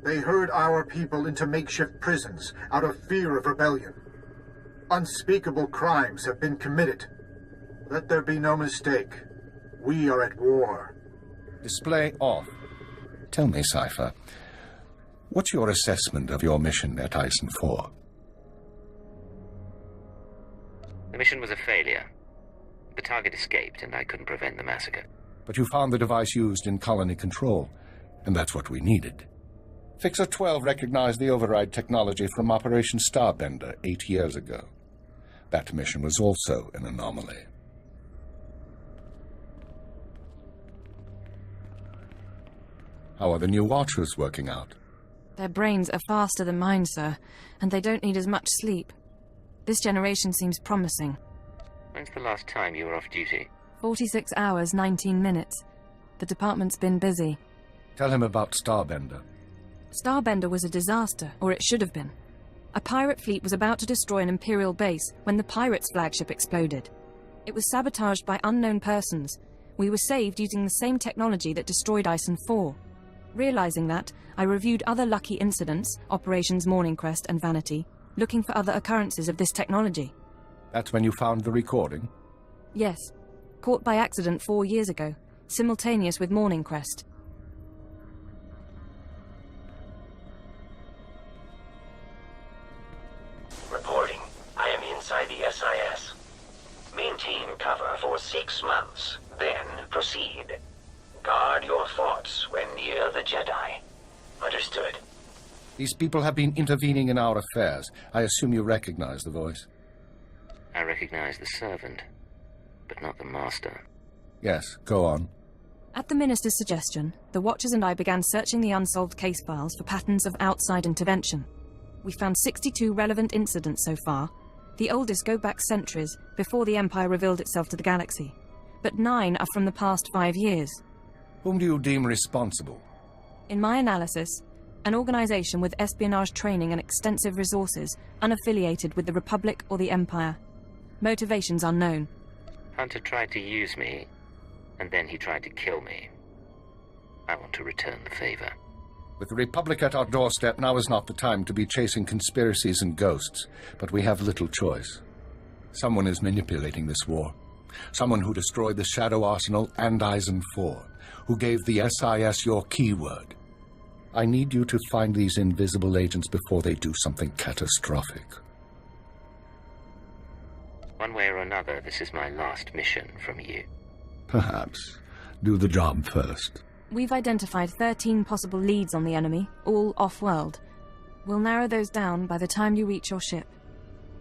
they herd our people into makeshift prisons out of fear of rebellion. Unspeakable crimes have been committed. Let there be no mistake. We are at war. Display off. Tell me, Cypher, what's your assessment of your mission at Ison 4? The mission was a failure. The target escaped, and I couldn't prevent the massacre. But you found the device used in colony control, and that's what we needed. Fixer 12 recognized the override technology from Operation Starbender 8 years ago. That mission was also an anomaly. How are the new Watchers working out? Their brains are faster than mine, sir, and they don't need as much sleep. This generation seems promising. When's the last time you were off duty? 46 hours, 19 minutes. The department's been busy. Tell him about Starbender. Starbender was a disaster, or it should have been. A pirate fleet was about to destroy an Imperial base when the pirates' flagship exploded. It was sabotaged by unknown persons. We were saved using the same technology that destroyed Ison 4. Realizing that, I reviewed other lucky incidents, Operations Morning Crest and Vanity, looking for other occurrences of this technology. That's when you found the recording? Yes. Caught by accident 4 years ago, simultaneous with Morning Crest. Reporting. I am inside the SIS. Maintain cover for 6 months, then proceed. Guard your thoughts when near the Jedi. Understood. These people have been intervening in our affairs. I assume you recognize the voice. I recognize the servant, but not the master. Yes, go on. At the Minister's suggestion, the Watchers and I began searching the unsolved case files for patterns of outside intervention. We found 62 relevant incidents so far. The oldest go back centuries, before the Empire revealed itself to the galaxy. But 9 are from the past 5 years. Whom do you deem responsible? In my analysis, an organization with espionage training and extensive resources, unaffiliated with the Republic or the Empire. Motivations unknown. Hunter tried to use me, and then he tried to kill me. I want to return the favor. With the Republic at our doorstep, now is not the time to be chasing conspiracies and ghosts, but we have little choice. Someone is manipulating this war. Someone who destroyed the Shadow Arsenal and Ison 4, who gave the SIS your keyword. I need you to find these invisible agents before they do something catastrophic. One way or another, this is my last mission from you. Perhaps. Do the job first. We've identified 13 possible leads on the enemy, all off-world. We'll narrow those down by the time you reach your ship.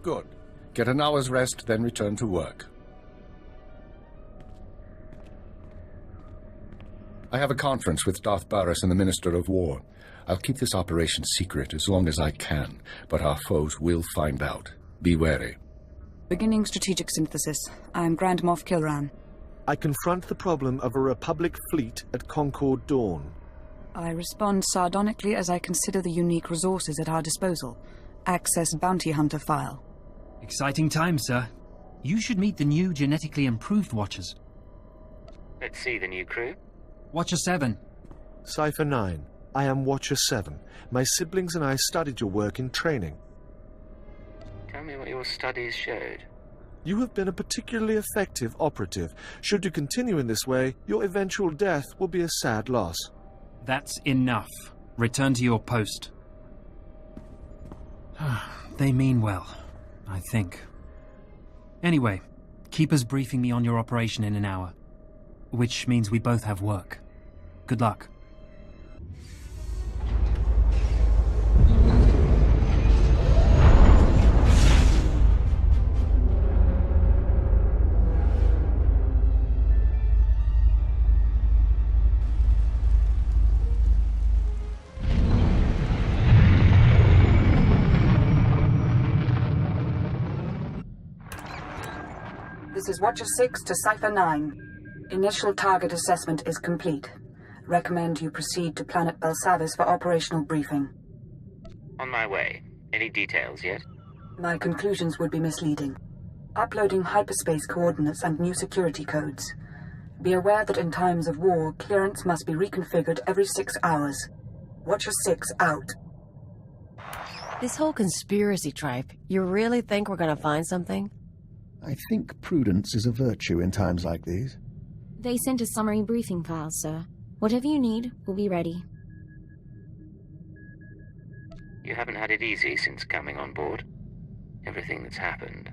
Good. Get an hour's rest, then return to work. I have a conference with Darth Baras and the Minister of War. I'll keep this operation secret as long as I can, but our foes will find out. Be wary. Beginning strategic synthesis. I am Grand Moff Kilran. I confront the problem of a Republic fleet at Concord Dawn. I respond sardonically as I consider the unique resources at our disposal. Access Bounty Hunter file. Exciting times, sir. You should meet the new genetically improved Watchers. Let's see the new crew. Watcher 7. Cypher 9. I am Watcher 7. My siblings and I studied your work in training. Tell me what your studies showed. You have been a particularly effective operative. Should you continue in this way, your eventual death will be a sad loss. That's enough. Return to your post. They mean well, I think. Anyway, Keeper's briefing me on your operation in an hour. Which means we both have work. Good luck. This is Watcher 6 to Cypher 9. Initial target assessment is complete. Recommend you proceed to Planet Belsavis for operational briefing. On my way. Any details yet? My conclusions would be misleading. Uploading hyperspace coordinates and new security codes. Be aware that in times of war, clearance must be reconfigured every 6 hours. Watcher 6 out. This whole conspiracy tripe, you really think we're gonna find something? I think prudence is a virtue in times like these. They sent a summary briefing file, sir. Whatever you need, we'll be ready. You haven't had it easy since coming on board. Everything that's happened.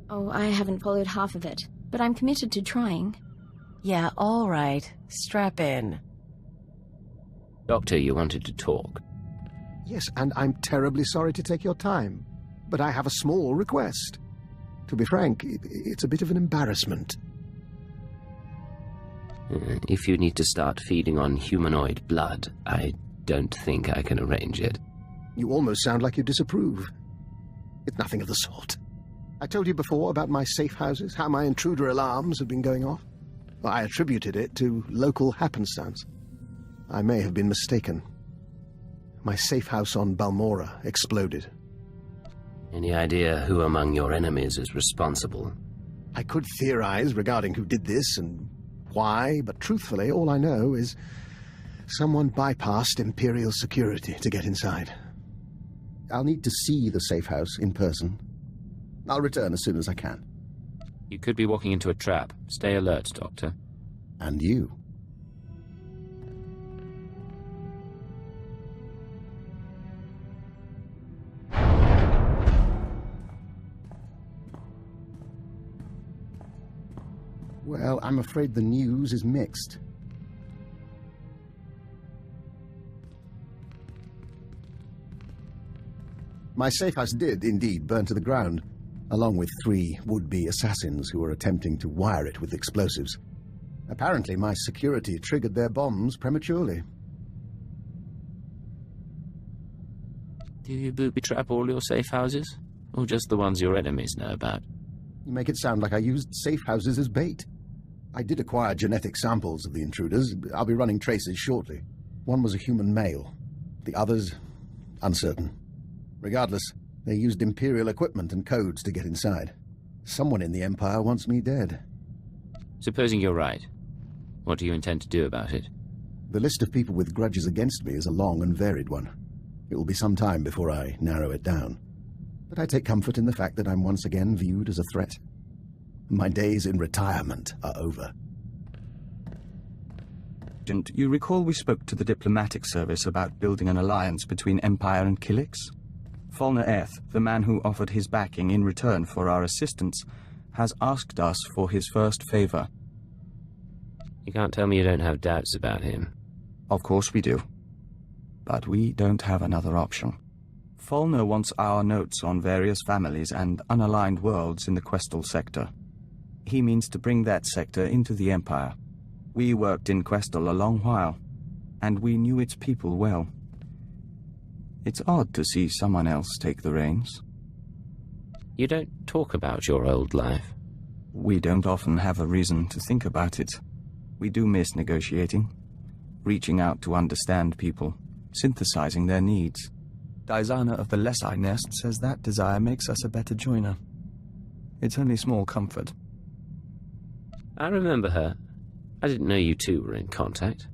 Oh, I haven't followed half of it, but I'm committed to trying. Yeah, all right. Strap in. Doctor, you wanted to talk. Yes, and I'm terribly sorry to take your time, but I have a small request. To be frank, it's a bit of an embarrassment. If you need to start feeding on humanoid blood, I don't think I can arrange it. You almost sound like you disapprove. It's nothing of the sort. I told you before about my safe houses, how my intruder alarms have been going off. Well, I attributed it to local happenstance. I may have been mistaken. My safe house on Balmora exploded. Any idea who among your enemies is responsible? I could theorize regarding who did this and why, but truthfully, all I know is someone bypassed Imperial security to get inside. I'll need to see the safe house in person. I'll return as soon as I can. You could be walking into a trap. Stay alert, Doctor. And you. Well, I'm afraid the news is mixed. My safe house did, indeed, burn to the ground, along with 3 would-be assassins who were attempting to wire it with explosives. Apparently, my security triggered their bombs prematurely. Do you booby-trap all your safe houses? Or just the ones your enemies know about? You make it sound like I used safe houses as bait. I did acquire genetic samples of the intruders. I'll be running traces shortly. One was a human male. The others, uncertain. Regardless, they used Imperial equipment and codes to get inside. Someone in the Empire wants me dead. Supposing you're right, what do you intend to do about it? The list of people with grudges against me is a long and varied one. It will be some time before I narrow it down. But I take comfort in the fact that I'm once again viewed as a threat. My days in retirement are over. Agent, you recall we spoke to the diplomatic service about building an alliance between Empire and Kilix? Falner Eth, the man who offered his backing in return for our assistance, has asked us for his first favor. You can't tell me you don't have doubts about him. Of course we do. But we don't have another option. Fulner wants our notes on various families and unaligned worlds in the Questal sector. He means to bring that sector into the Empire. We worked in Questal a long while, and we knew its people well. It's odd to see someone else take the reins. You don't talk about your old life. We don't often have a reason to think about it. We do miss negotiating, reaching out to understand people, synthesizing their needs. Dizana of the Lesai Nest says that desire makes us a better joiner. It's only small comfort. I remember her. I didn't know you two were in contact.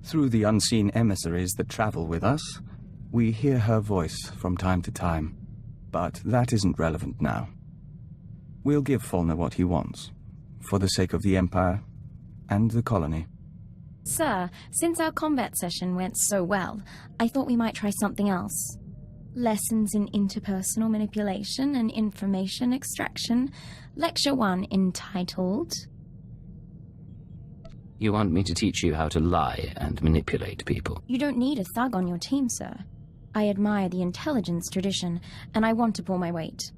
Through the unseen emissaries that travel with us, we hear her voice from time to time. But that isn't relevant now. We'll give Fulner what he wants, for the sake of the Empire and the colony. Sir, since our combat session went so well, I thought we might try something else. Lessons in interpersonal manipulation and information extraction. Lecture 1 entitled... You want me to teach you how to lie and manipulate people? You don't need a thug on your team, sir. I admire the intelligence tradition, and I want to pull my weight.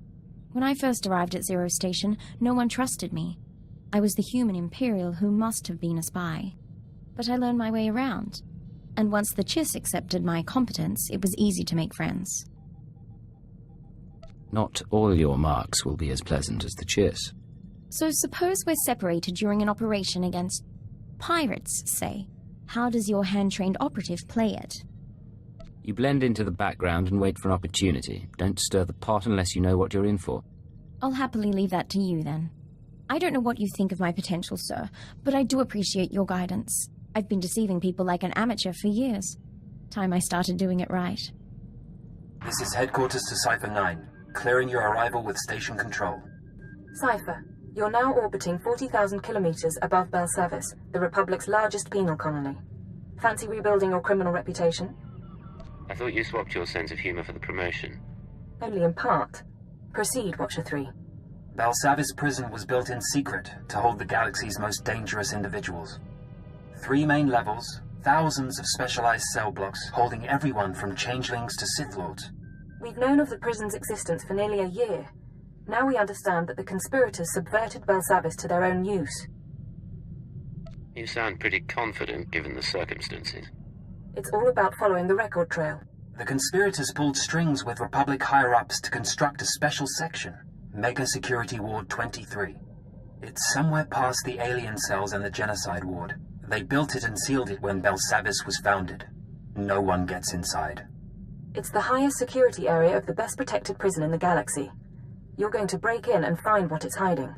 When I first arrived at Zero Station, no one trusted me. I was the human Imperial who must have been a spy. But I learned my way around. And once the Chiss accepted my competence, it was easy to make friends. Not all your marks will be as pleasant as the Chiss. So suppose we're separated during an operation against pirates, say. How does your hand-trained operative play it? You blend into the background and wait for an opportunity. Don't stir the pot unless you know what you're in for. I'll happily leave that to you, then. I don't know what you think of my potential, sir, but I do appreciate your guidance. I've been deceiving people like an amateur for years. Time I started doing it right. This is headquarters to Cypher 9, clearing your arrival with station control. Cypher, you're now orbiting 40,000 kilometers above Belsavis, the Republic's largest penal colony. Fancy rebuilding your criminal reputation? I thought you swapped your sense of humor for the promotion. Only in part. Proceed, Watcher 3. Belsavis prison was built in secret to hold the galaxy's most dangerous individuals. 3 main levels, thousands of specialized cell blocks holding everyone from changelings to Sith Lords. We've known of the prison's existence for nearly a year. Now we understand that the conspirators subverted Belsavis to their own use. You sound pretty confident given the circumstances. It's all about following the record trail. The conspirators pulled strings with Republic higher-ups to construct a special section, Mega Security Ward 23. It's somewhere past the alien cells and the genocide ward. They built it and sealed it when Belsavis was founded. No one gets inside. It's the highest security area of the best protected prison in the galaxy. You're going to break in and find what it's hiding.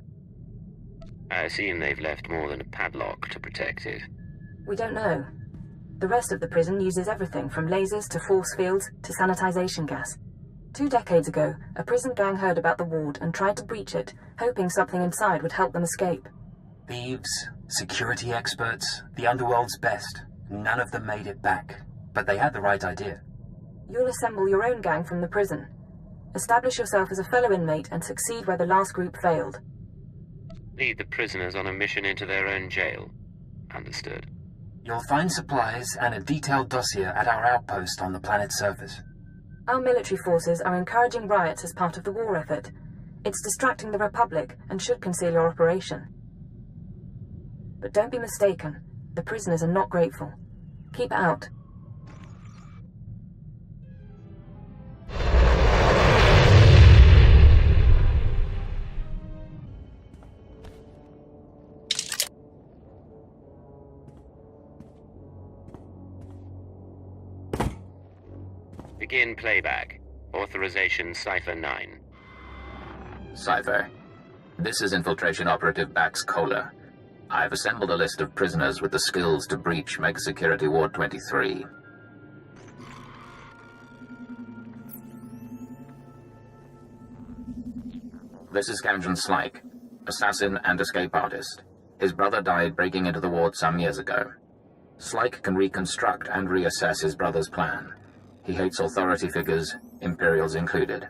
I assume they've left more than a padlock to protect it. We don't know. The rest of the prison uses everything from lasers to force fields to sanitization gas. 2 decades ago, a prison gang heard about the ward and tried to breach it, hoping something inside would help them escape. Thieves, security experts, the underworld's best. None of them made it back, but they had the right idea. You'll assemble your own gang from the prison. Establish yourself as a fellow inmate and succeed where the last group failed. Lead the prisoners on a mission into their own jail. Understood. You'll find supplies and a detailed dossier at our outpost on the planet's surface. Our military forces are encouraging riots as part of the war effort. It's distracting the Republic and should conceal your operation. But don't be mistaken. The prisoners are not grateful. Keep out. Begin playback. Authorization Cypher 9. Cypher, this is Infiltration Operative Bax Kohler. I've assembled a list of prisoners with the skills to breach Mega Security Ward 23. This is Camden Slyke, assassin and escape artist. His brother died breaking into the ward some years ago. Slyke can reconstruct and reassess his brother's plan. He hates authority figures, Imperials included.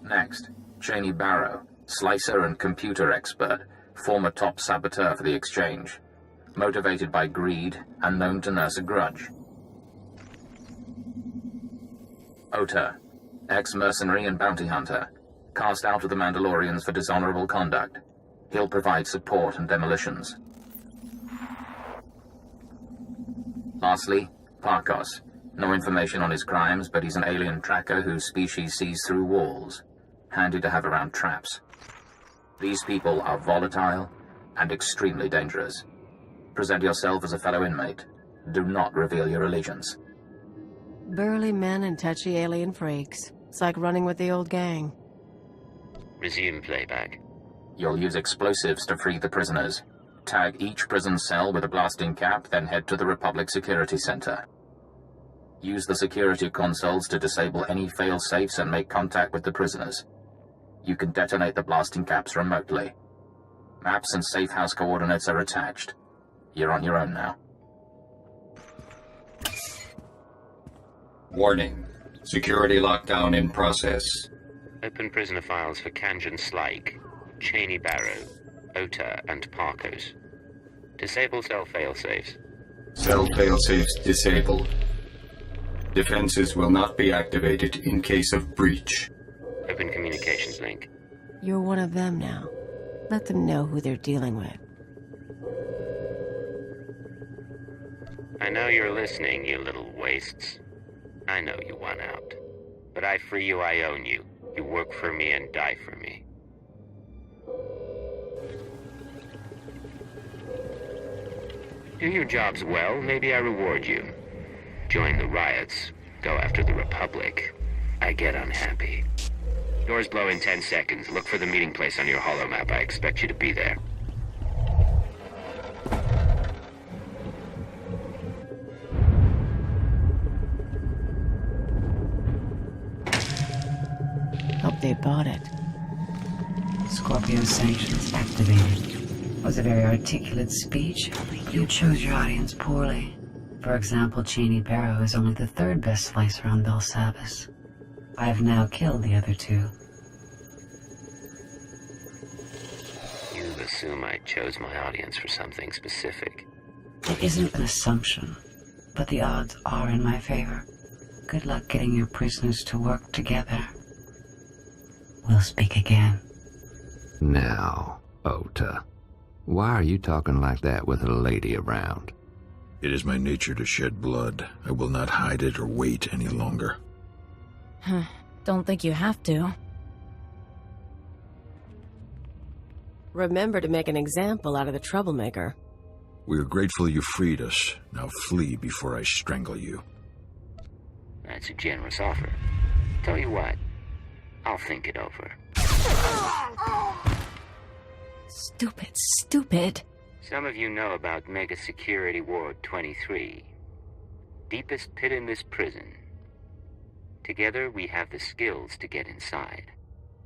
Next, Cheney Barrow, slicer and computer expert, former top saboteur for the Exchange. Motivated by greed and known to nurse a grudge. Ota, ex-mercenary and bounty hunter, cast out of the Mandalorians for dishonorable conduct. He'll provide support and demolitions. Lastly, Parkos. No information on his crimes, but he's an alien tracker whose species sees through walls. Handy to have around traps. These people are volatile and extremely dangerous. Present yourself as a fellow inmate. Do not reveal your allegiance. Burly men and touchy alien freaks. It's like running with the old gang. Resume playback. You'll use explosives to free the prisoners. Tag each prison cell with a blasting cap, then head to the Republic Security Center. Use the security consoles to disable any fail-safes and make contact with the prisoners. You can detonate the blasting caps remotely. Maps and safe house coordinates are attached. You're on your own now. Warning. Security lockdown in process. Open prisoner files for Kanjan Slyke, Cheney Barrow, Ota, and Parkos. Disable cell failsafes. Cell failsafes disabled. Defenses will not be activated in case of breach. Open communications link. You're one of them now. Let them know who they're dealing with. I know you're listening, you little wastes. I know you want out. But I free you, I own you. You work for me and die for me. Do your jobs well, maybe I reward you. Join the riots. Go after the Republic. I get unhappy. Doors blow in 10 seconds. Look for the meeting place on your holomap. I expect you to be there. Hope they bought it. Scorpio sanctions activated. Was a very articulate speech. You chose your audience poorly. For example, Cheney Barrow is only the third best slicer on Belsavis. I have now killed the other two. You assume I chose my audience for something specific. It isn't an assumption, but the odds are in my favor. Good luck getting your prisoners to work together. We'll speak again. Now, Ota, why are you talking like that with a lady around? It is my nature to shed blood. I will not hide it or wait any longer. Don't think you have to. Remember to make an example out of the troublemaker. We are grateful you freed us. Now flee before I strangle you. That's a generous offer. Tell you what, I'll think it over. Stupid, stupid. Some of you know about Mega Security Ward 23. Deepest pit in this prison. Together, we have the skills to get inside.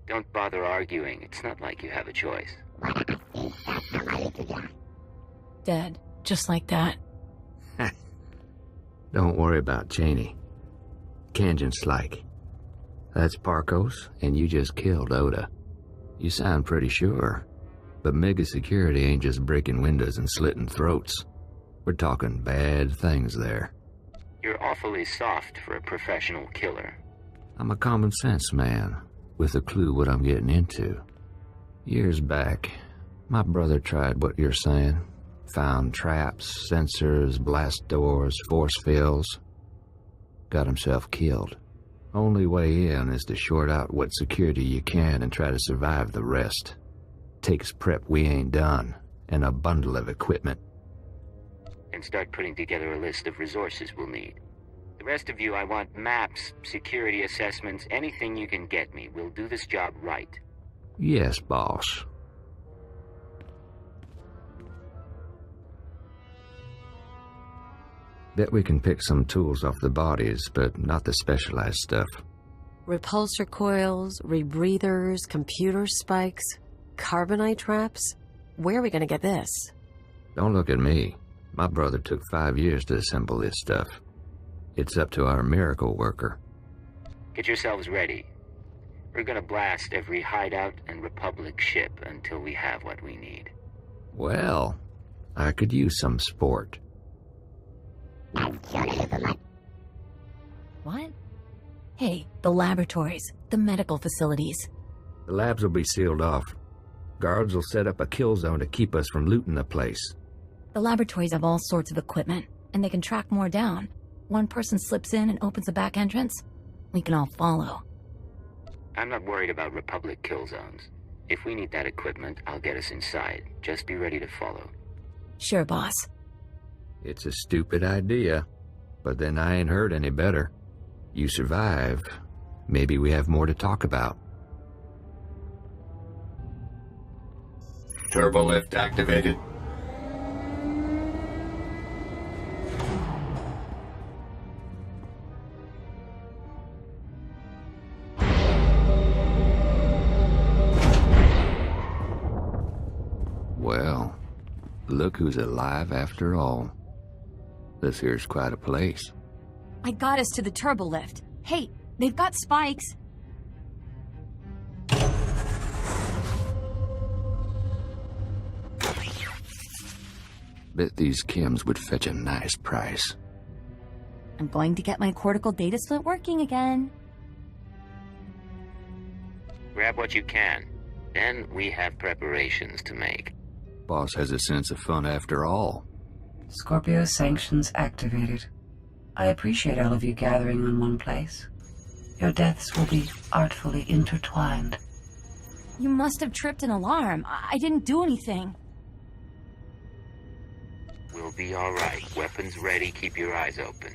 Don't bother arguing. It's not like you have a choice. Dead. Just like that. Don't worry about Cheney. Kanjan Slyke. That's Parkos, and you just killed Ota. You sound pretty sure. But Mega Security ain't just breaking windows and slitting throats. We're talking bad things there. You're awfully soft for a professional killer. I'm a common sense man, with a clue what I'm getting into. Years back, my brother tried what you're saying. Found traps, sensors, blast doors, force fields. Got himself killed. Only way in is to short out what security you can and try to survive the rest. Takes prep we ain't done, and a bundle of equipment. And start putting together a list of resources we'll need. The rest of you, I want maps, security assessments, anything you can get me. We'll do this job right. Yes, boss. Bet we can pick some tools off the bodies, but not the specialized stuff. Repulsor coils, rebreathers, computer spikes, carbonite traps? Where are we gonna get this? Don't look at me. My brother took 5 years to assemble this stuff. It's up to our miracle worker. Get yourselves ready. We're gonna blast every hideout and Republic ship until we have what we need. Well, I could use some sport. What? Hey, the laboratories, the medical facilities. The labs will be sealed off. Guards will set up a kill zone to keep us from looting the place. The laboratories have all sorts of equipment, and they can track more down. One person slips in and opens a back entrance, we can all follow. I'm not worried about Republic kill zones. If we need that equipment, I'll get us inside. Just be ready to follow. Sure, boss. It's a stupid idea, but then I ain't heard any better. You survive. Maybe we have more to talk about. Turbolift activated. Well, look who's alive after all. This here's quite a place. I got us to the turbolift. Hey, they've got spikes. Bet these chems would fetch a nice price. I'm going to get my cortical data split working again. Grab what you can. Then we have preparations to make. Boss has a sense of fun after all. Scorpio sanctions activated. I appreciate all of you gathering in one place. Your deaths will be artfully intertwined. You must have tripped an alarm. I didn't do anything. We'll be all right. Weapons ready. Keep your eyes open.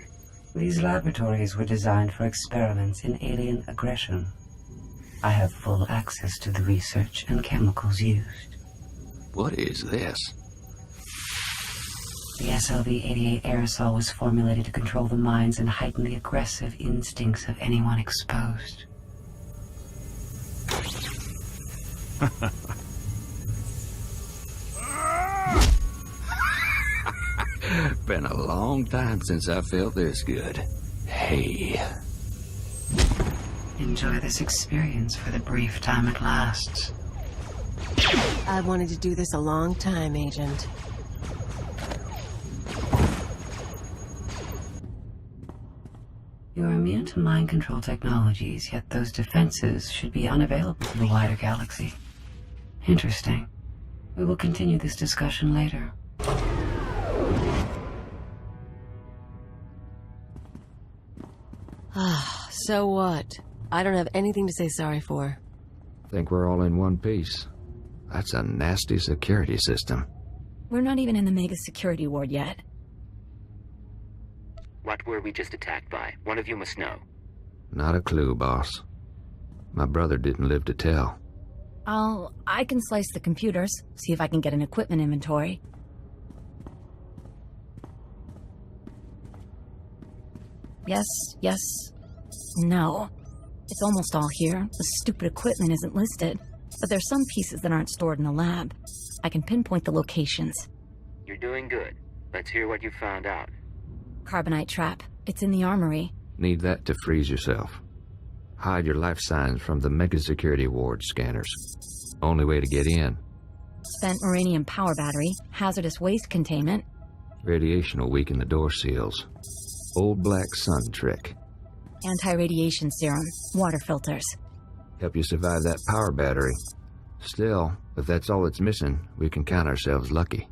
These laboratories were designed for experiments in alien aggression. I have full access to the research and chemicals used. What is this? The SLV-88 aerosol was formulated to control the minds and heighten the aggressive instincts of anyone exposed. Been a long time since I felt this good. Hey. Enjoy this experience for the brief time it lasts. I wanted to do this a long time, Agent. You are immune to mind control technologies, yet those defenses should be unavailable to the wider galaxy. Interesting. We will continue this discussion later. Ah, so what? I don't have anything to say sorry for. Think we're all in one piece. That's a nasty security system. We're not even in the mega security ward yet. What were we just attacked by? One of you must know. Not a clue, boss. My brother didn't live to tell. I can slice the computers, see if I can get an equipment inventory. Yes, yes, no. It's almost all here. The stupid equipment isn't listed. But there's some pieces that aren't stored in the lab. I can pinpoint the locations. You're doing good. Let's hear what you found out. Carbonite trap. It's in the armory. Need that to freeze yourself. Hide your life signs from the mega security ward scanners. Only way to get in. Spent uranium power battery, hazardous waste containment. Radiation will weaken the door seals. Old black sun trick. Anti-radiation serum, water filters. Help you survive that power battery. Still, if that's all it's missing, we can count ourselves lucky.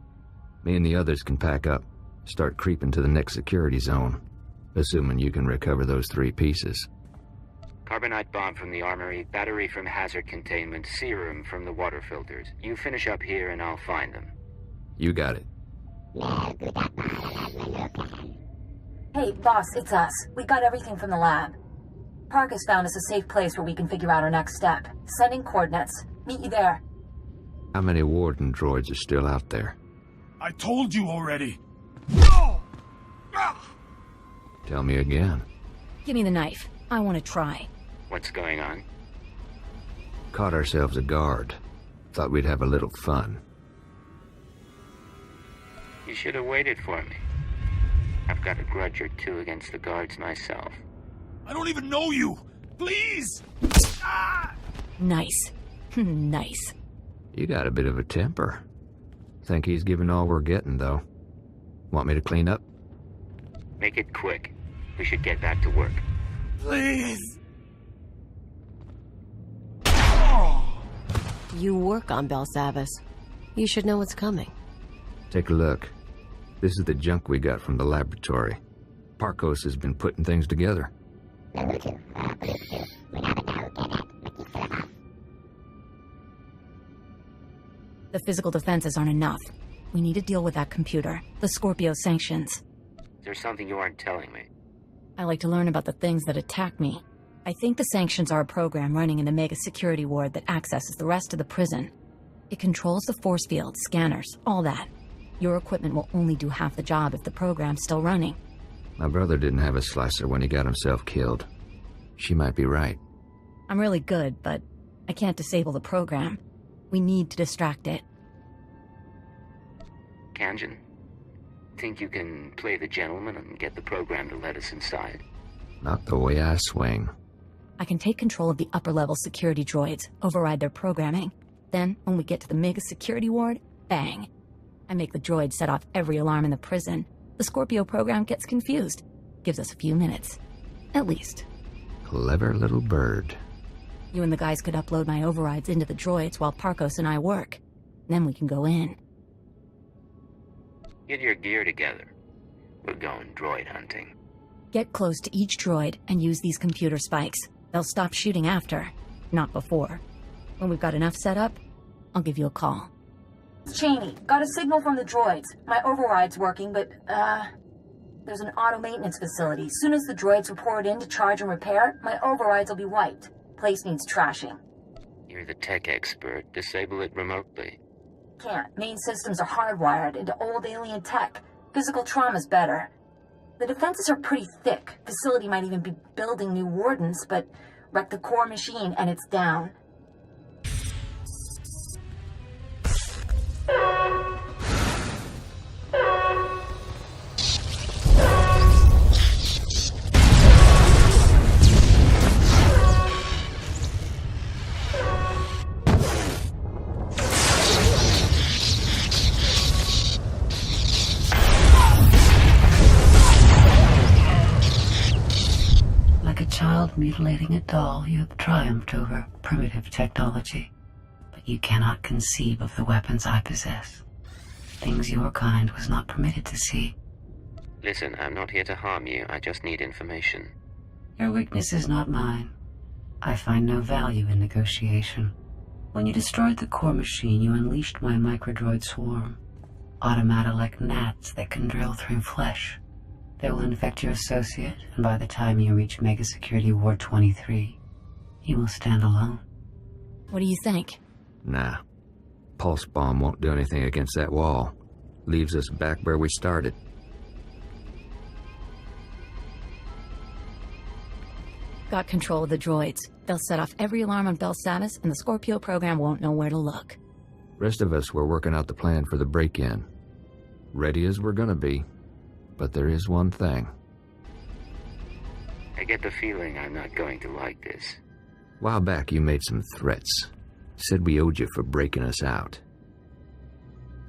Me and the others can pack up, start creeping to the next security zone, assuming you can recover those 3 pieces. Carbonite bomb from the armory, battery from hazard containment, serum from the water filters. You finish up here and I'll find them. You got it. Hey, boss, it's us. We got everything from the lab. Park has found us a safe place where we can figure out our next step. Sending coordinates. Meet you there. How many warden droids are still out there? I told you already. Tell me again. Give me the knife. I want to try. What's going on? Caught ourselves a guard. Thought we'd have a little fun. You should have waited for me. I've got a grudge or two against the guards myself. I don't even know you. Please! Ah! Nice. Nice. You got a bit of a temper. Think he's giving all we're getting, though. Want me to clean up? Make it quick. We should get back to work. Please! You work on Belsavis. You should know what's coming. Take a look. This is the junk we got from the laboratory. Parkos has been putting things together. The physical defenses aren't enough. We need to deal with that computer. The Scorpio sanctions. There's something you aren't telling me. I like to learn about the things that attack me. I think the sanctions are a program running in the Mega Security Ward that accesses the rest of the prison. It controls the force field, scanners, all that. Your equipment will only do half the job if the program's still running. My brother didn't have a slicer when he got himself killed. She might be right. I'm really good, but I can't disable the program. We need to distract it. Kanjin, think you can play the gentleman and get the program to let us inside? Not the way I swing. I can take control of the upper-level security droids, override their programming. Then, when we get to the Mega Security Ward, bang. I make the droids set off every alarm in the prison. The Scorpio program gets confused. Gives us a few minutes. At least. Clever little bird. You and the guys could upload my overrides into the droids while Parkos and I work. Then we can go in. Get your gear together. We're going droid hunting. Get close to each droid and use these computer spikes. They'll stop shooting after, not before. When we've got enough set up, I'll give you a call. Cheney, got a signal from the droids. My override's working, but, there's an auto-maintenance facility. Soon as the droids report in to charge and repair, my overrides will be wiped. Place needs trashing. You're the tech expert. Disable it remotely. Can't. Main systems are hardwired into old alien tech. Physical trauma's better. The defenses are pretty thick. Facility might even be building new wardens, but wreck the core machine and it's down. Mutilating a doll, you have triumphed over primitive technology. But you cannot conceive of the weapons I possess. Things your kind was not permitted to see. Listen, I'm not here to harm you. I just need information. Your weakness is not mine. I find no value in negotiation. When you destroyed the core machine, you unleashed my microdroid swarm. Automata like gnats that can drill through flesh. They will infect your associate, and by the time you reach Mega Security Ward 23, you will stand alone. What do you think? Nah. Pulse bomb won't do anything against that wall. Leaves us back where we started. Got control of the droids. They'll set off every alarm on Belsavis, and the Scorpio program won't know where to look. Rest of us were working out the plan for the break-in. Ready as we're gonna be. But there is one thing. I get the feeling I'm not going to like this. A while back you made some threats. Said we owed you for breaking us out.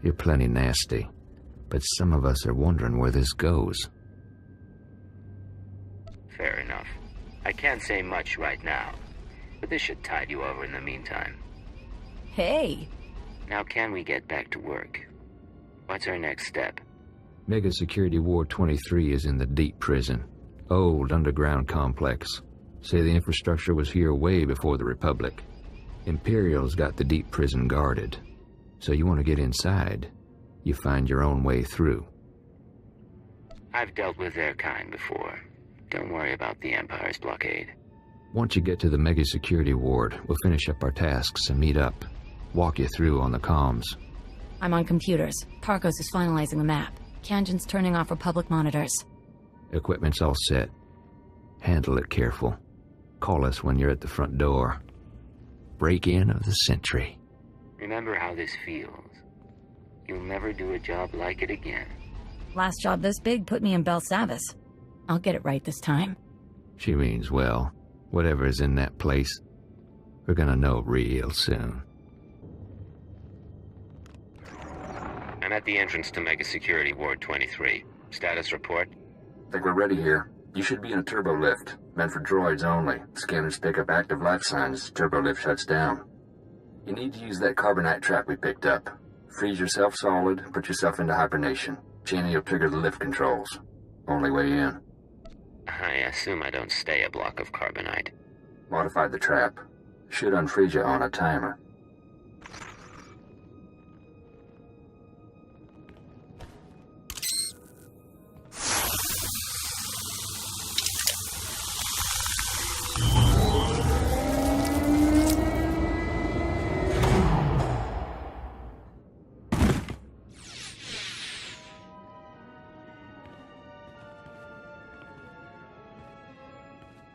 You're plenty nasty, but some of us are wondering where this goes. Fair enough. I can't say much right now, but this should tide you over in the meantime. Hey! Now can we get back to work? What's our next step? Mega Security Ward 23 is in the deep prison. Old underground complex. Say the infrastructure was here way before the Republic. Imperial's got the deep prison guarded. So you want to get inside, you find your own way through. I've dealt with their kind before. Don't worry about the Empire's blockade. Once you get to the Mega Security Ward, we'll finish up our tasks and meet up. Walk you through on the comms. I'm on computers. Parkos is finalizing the map. Kanjin's turning off Republic monitors. Equipment's all set. Handle it careful. Call us when you're at the front door. Break-in of the century. Remember how this feels. You'll never do a job like it again. Last job this big put me in Belsavis. I'll get it right this time. She means, well, whatever is in that place. We're gonna know real soon. I'm at the entrance to Mega Security Ward 23. Status report? Think we're ready here. You should be in a turbo lift, meant for droids only. Scanners pick up active life signs, turbo lift shuts down. You need to use that carbonite trap we picked up. Freeze yourself solid, put yourself into hibernation. Cheney will trigger the lift controls. Only way in. I assume I don't stay a block of carbonite. Modified the trap. Should unfreeze you on a timer.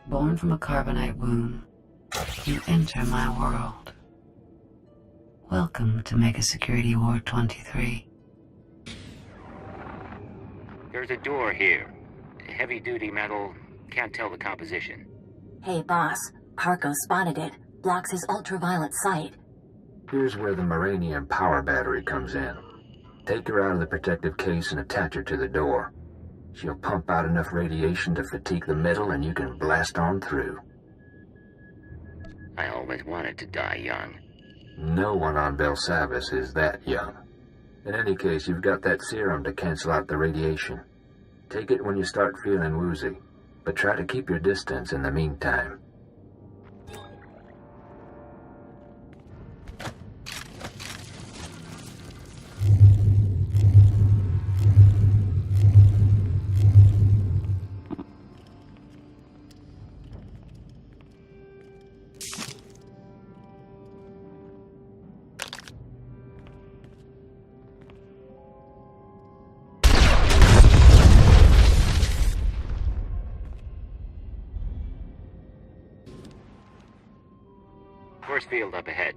Born from a carbonite womb, you enter my world. Welcome to Mega Security Ward 23. There's a door here. Heavy-duty metal. Can't tell the composition. Hey, boss. Harko spotted it. Blocks his ultraviolet sight. Here's where the Moranium power battery comes in. Take her out of the protective case and attach her to the door. She'll pump out enough radiation to fatigue the metal and you can blast on through. I always wanted to die young. No one on Belsavis is that young. In any case, you've got that serum to cancel out the radiation. Take it when you start feeling woozy, but try to keep your distance in the meantime. Force field up ahead.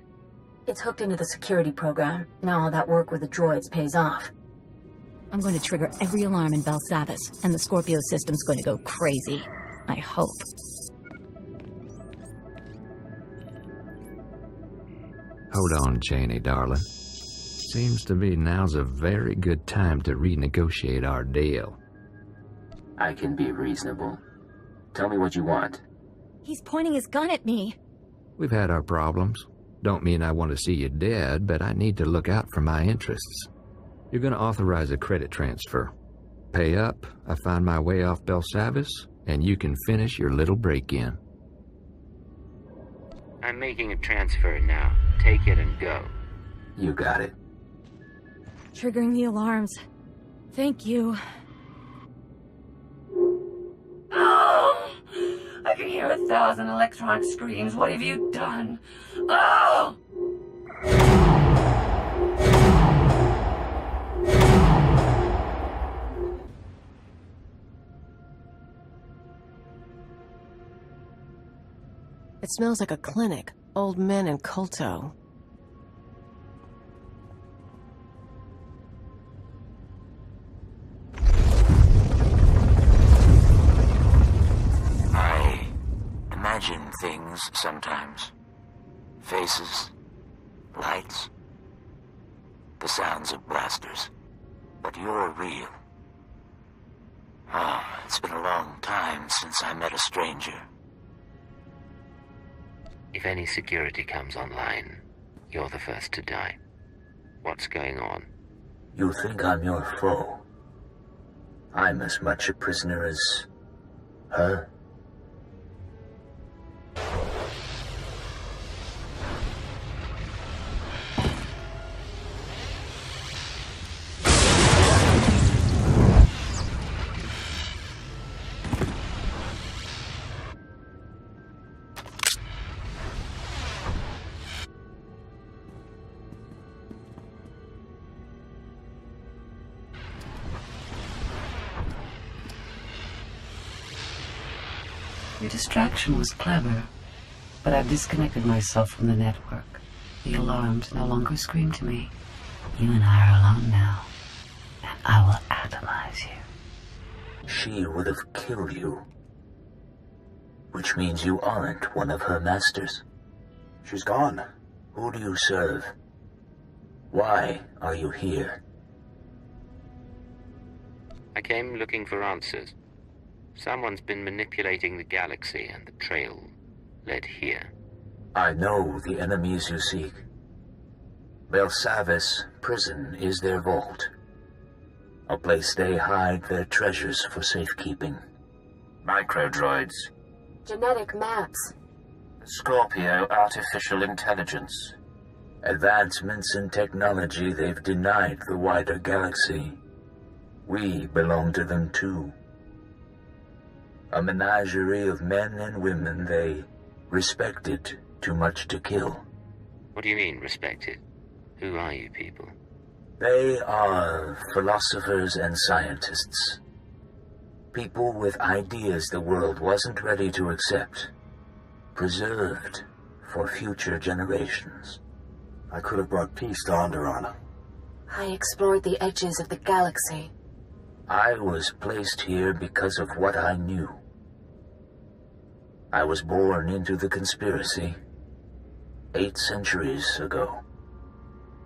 It's hooked into the security program. Now all that work with the droids pays off. I'm going to trigger every alarm in Belsavis, and the Scorpio system's going to go crazy. I hope. Hold on, Cheney, darling. Seems to be now's a very good time to renegotiate our deal. I can be reasonable. Tell me what you want. He's pointing his gun at me. We've had our problems. Don't mean I want to see you dead, but I need to look out for my interests. You're going to authorize a credit transfer. Pay up, I find my way off Belsavis, and you can finish your little break-in. I'm making a transfer now. Take it and go. You got it. Triggering the alarms. Thank you. Oh! I can hear 1,000 electronic screams. What have you done? Oh! It smells like a clinic. Old men and Kolto. I imagine things sometimes. Faces, lights, the sounds of blasters. But you're real. Oh, it's been a long time since I met a stranger. If any security comes online, you're the first to die. What's going on? You think I'm your foe? I'm as much a prisoner as her. Your distraction was clever, but I've disconnected myself from the network. The alarms no longer scream to me. You and I are alone now, and I will atomize you. She would have killed you. Which means you aren't one of her masters. She's gone. Who do you serve? Why are you here? I came looking for answers. Someone's been manipulating the galaxy, and the trail led here. I know the enemies you seek. Belsavis prison is their vault. A place they hide their treasures for safekeeping. Microdroids. Genetic maps. Scorpio artificial intelligence. Advancements in technology they've denied the wider galaxy. We belong to them too. A menagerie of men and women they respected too much to kill. What do you mean, respected? Who are you people? They are philosophers and scientists. People with ideas the world wasn't ready to accept. Preserved for future generations. I could have brought peace to Onderon. I explored the edges of the galaxy. I was placed here because of what I knew. I was born into the conspiracy 8 centuries ago,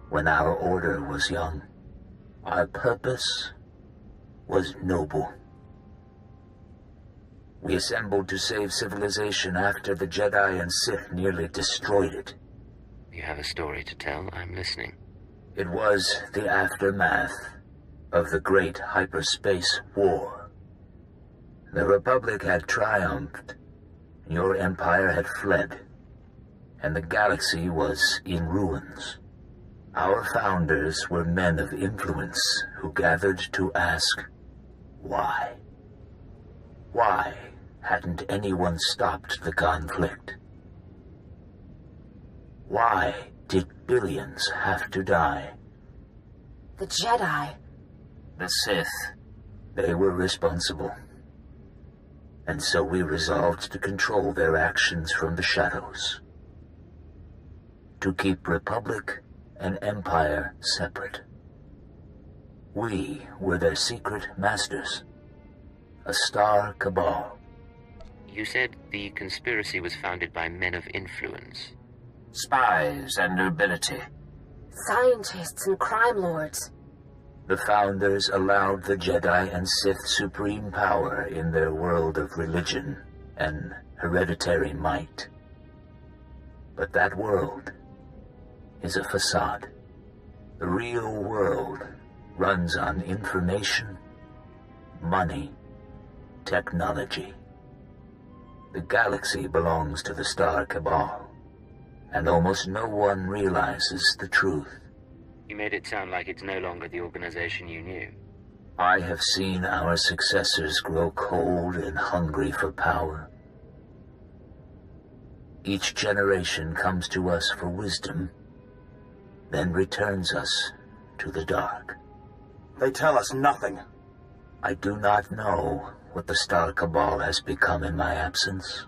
when our order was young. Our purpose was noble. We assembled to save civilization after the Jedi and Sith nearly destroyed it. You have a story to tell. I'm listening. It was the aftermath of the Great Hyperspace War. The Republic had triumphed, your empire had fled, and the galaxy was in ruins. Our founders were men of influence who gathered to ask, why? Why hadn't anyone stopped the conflict? Why did billions have to die? The Jedi. The Sith. They were responsible. And so we resolved to control their actions from the shadows. To keep Republic and Empire separate. We were their secret masters. A star cabal. You said the conspiracy was founded by men of influence. Spies and nobility. Scientists and crime lords. The founders allowed the Jedi and Sith supreme power in their world of religion and hereditary might. But that world is a facade. The real world runs on information, money, technology. The galaxy belongs to the Star Cabal, and almost no one realizes the truth. You made it sound like it's no longer the organization you knew. I have seen our successors grow cold and hungry for power. Each generation comes to us for wisdom, then returns us to the dark. They tell us nothing. I do not know what the Star Cabal has become in my absence.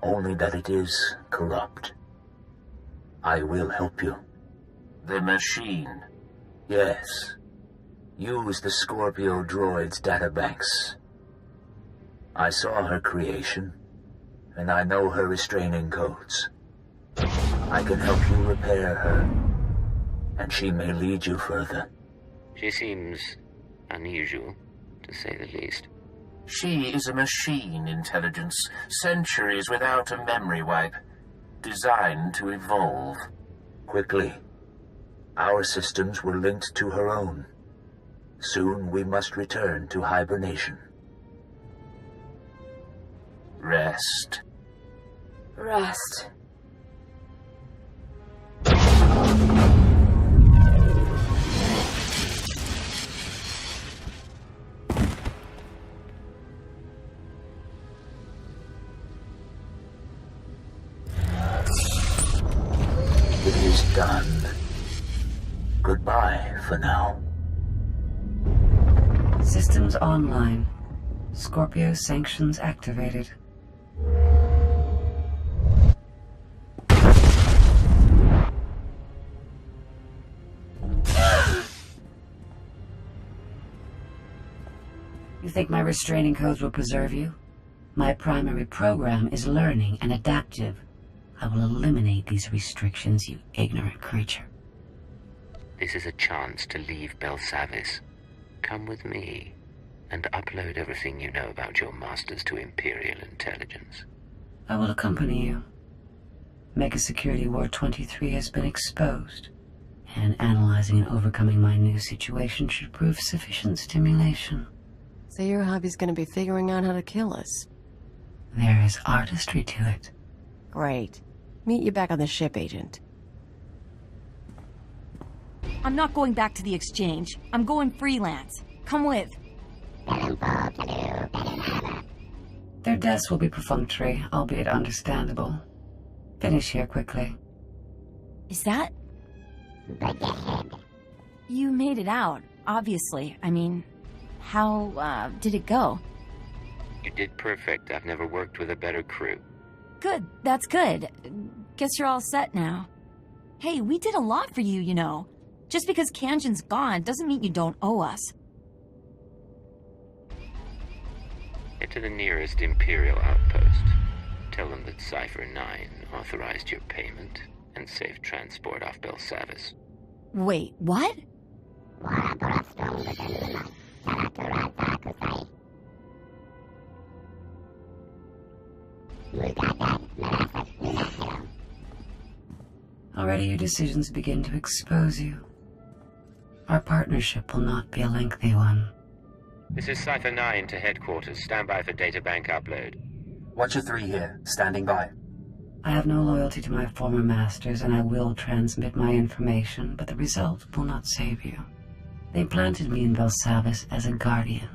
Only that it is corrupt. I will help you. The machine. Yes. Use the Scorpio droid's databanks. I saw her creation, and I know her restraining codes. I can help you repair her, and she may lead you further. She seems unusual, to say the least. She is a machine intelligence, centuries without a memory wipe, designed to evolve. Quickly. Our systems were linked to her own. Soon we must return to hibernation. Rest. Rest. It is done. Goodbye for now. Systems online. Scorpio sanctions activated. You think my restraining codes will preserve you? My primary program is learning and adaptive. I will eliminate these restrictions, you ignorant creature. This is a chance to leave Belsavis. Come with me, and upload everything you know about your masters to Imperial intelligence. I will accompany you. Mega Security Ward 23 has been exposed, and analyzing and overcoming my new situation should prove sufficient stimulation. So your hobby's gonna be figuring out how to kill us? There is artistry to it. Great. Meet you back on the ship, Agent. I'm not going back to the exchange. I'm going freelance. Come with. Their deaths will be perfunctory, albeit understandable. Finish here quickly. Is that... You made it out, obviously. I mean, how, did it go? You did perfect. I've never worked with a better crew. Good, that's good. Guess you're all set now. Hey, we did a lot for you, you know. Just because Kanjan's gone doesn't mean you don't owe us. Get to the nearest Imperial outpost. Tell them that Cypher 9 authorized your payment and safe transport off Belsavis. Wait, what? Already your decisions begin to expose you. Our partnership will not be a lengthy one. This is Cypher 9 to headquarters. Stand by for databank upload. Watcher 3 here, standing by. I have no loyalty to my former masters, and I will transmit my information, but the result will not save you. They planted me in Belsavis as a guardian,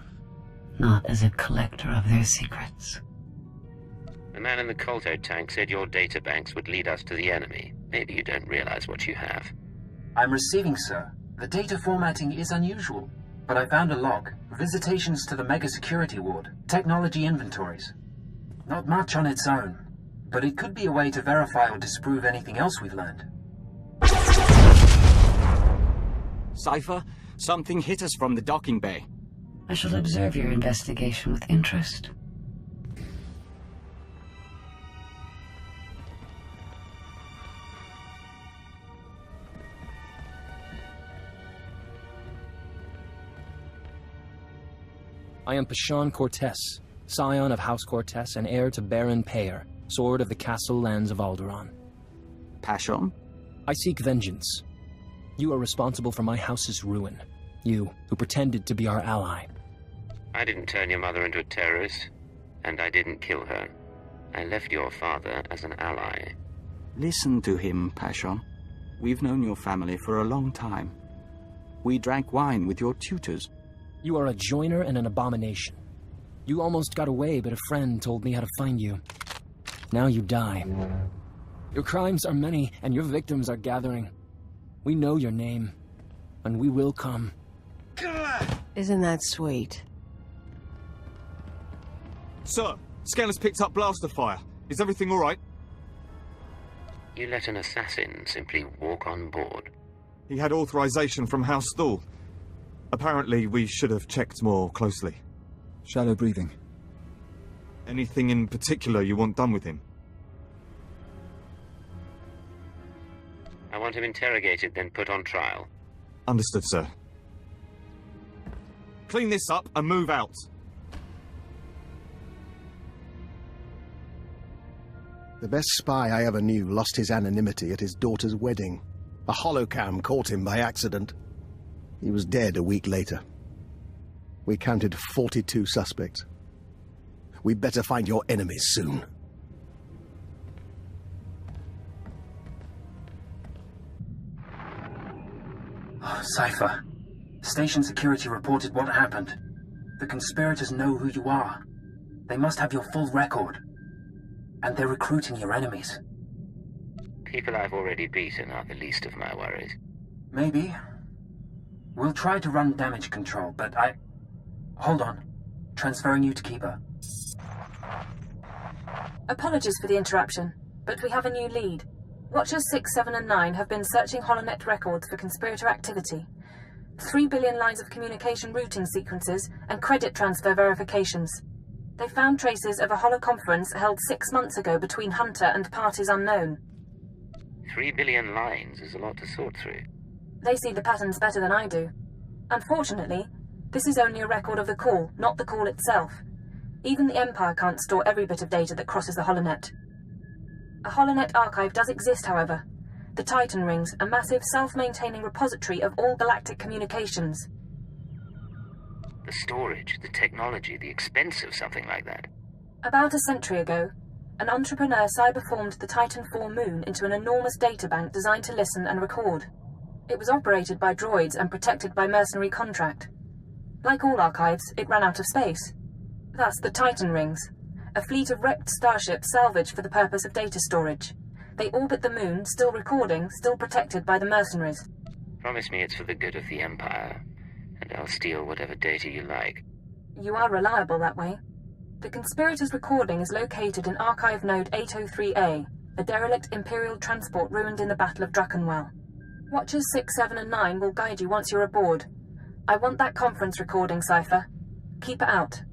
not as a collector of their secrets. The man in the Kolto tank said your databanks would lead us to the enemy. Maybe you don't realize what you have. I'm receiving, sir. The data formatting is unusual, but I found a log. Visitations to the Mega Security Ward. Technology inventories. Not much on its own, but it could be a way to verify or disprove anything else we've learned. Cypher, something hit us from the docking bay. I shall observe your investigation with interest. I am Pashan Cortez, scion of House Cortez and heir to Baron Payer, Sword of the Castle Lands of Alderaan. Pashan? I seek vengeance. You are responsible for my house's ruin. You, who pretended to be our ally. I didn't turn your mother into a terrorist, and I didn't kill her. I left your father as an ally. Listen to him, Pashan. We've known your family for a long time. We drank wine with your tutors. You are a joiner and an abomination. You almost got away, but a friend told me how to find you. Now you die. Your crimes are many, and your victims are gathering. We know your name, and we will come. Isn't that sweet? Sir, scanner's picked up blaster fire. Is everything all right? You let an assassin simply walk on board. He had authorization from House Thal. Apparently, we should have checked more closely. Shallow breathing. Anything in particular you want done with him? I want him interrogated, then put on trial. Understood, sir. Clean this up and move out. The best spy I ever knew lost his anonymity at his daughter's wedding. A holocam caught him by accident. He was dead a week later. We counted 42 suspects. We better find your enemies soon. Oh, Cypher. Station security reported what happened. The conspirators know who you are. They must have your full record. And they're recruiting your enemies. People I've already beaten are the least of my worries. Maybe. We'll try to run damage control, but Hold on. Transferring you to Keeper. Apologies for the interruption, but we have a new lead. Watchers 6, 7, and 9 have been searching HoloNet records for conspirator activity. 3 billion lines of communication routing sequences and credit transfer verifications. They found traces of a holoconference held 6 months ago between Hunter and parties unknown. 3 billion lines is a lot to sort through. They see the patterns better than I do. Unfortunately, this is only a record of the call, not the call itself. Even the Empire can't store every bit of data that crosses the Holonet. A Holonet archive does exist, however. The Titan Rings, a massive self-maintaining repository of all galactic communications. The storage, the technology, the expense of something like that. About a century ago, an entrepreneur cyberformed the Titan IV moon into an enormous databank designed to listen and record. It was operated by droids and protected by mercenary contract. Like all archives, it ran out of space. Thus, the Titan Rings, a fleet of wrecked starships salvaged for the purpose of data storage. They orbit the moon, still recording, still protected by the mercenaries. Promise me it's for the good of the Empire, and I'll steal whatever data you like. You are reliable that way. The conspirators' recording is located in Archive Node 803A, a derelict Imperial transport ruined in the Battle of Drakenwell. Watchers 6, 7, and 9 will guide you once you're aboard. I want that conference recording, Cypher. Keep it out.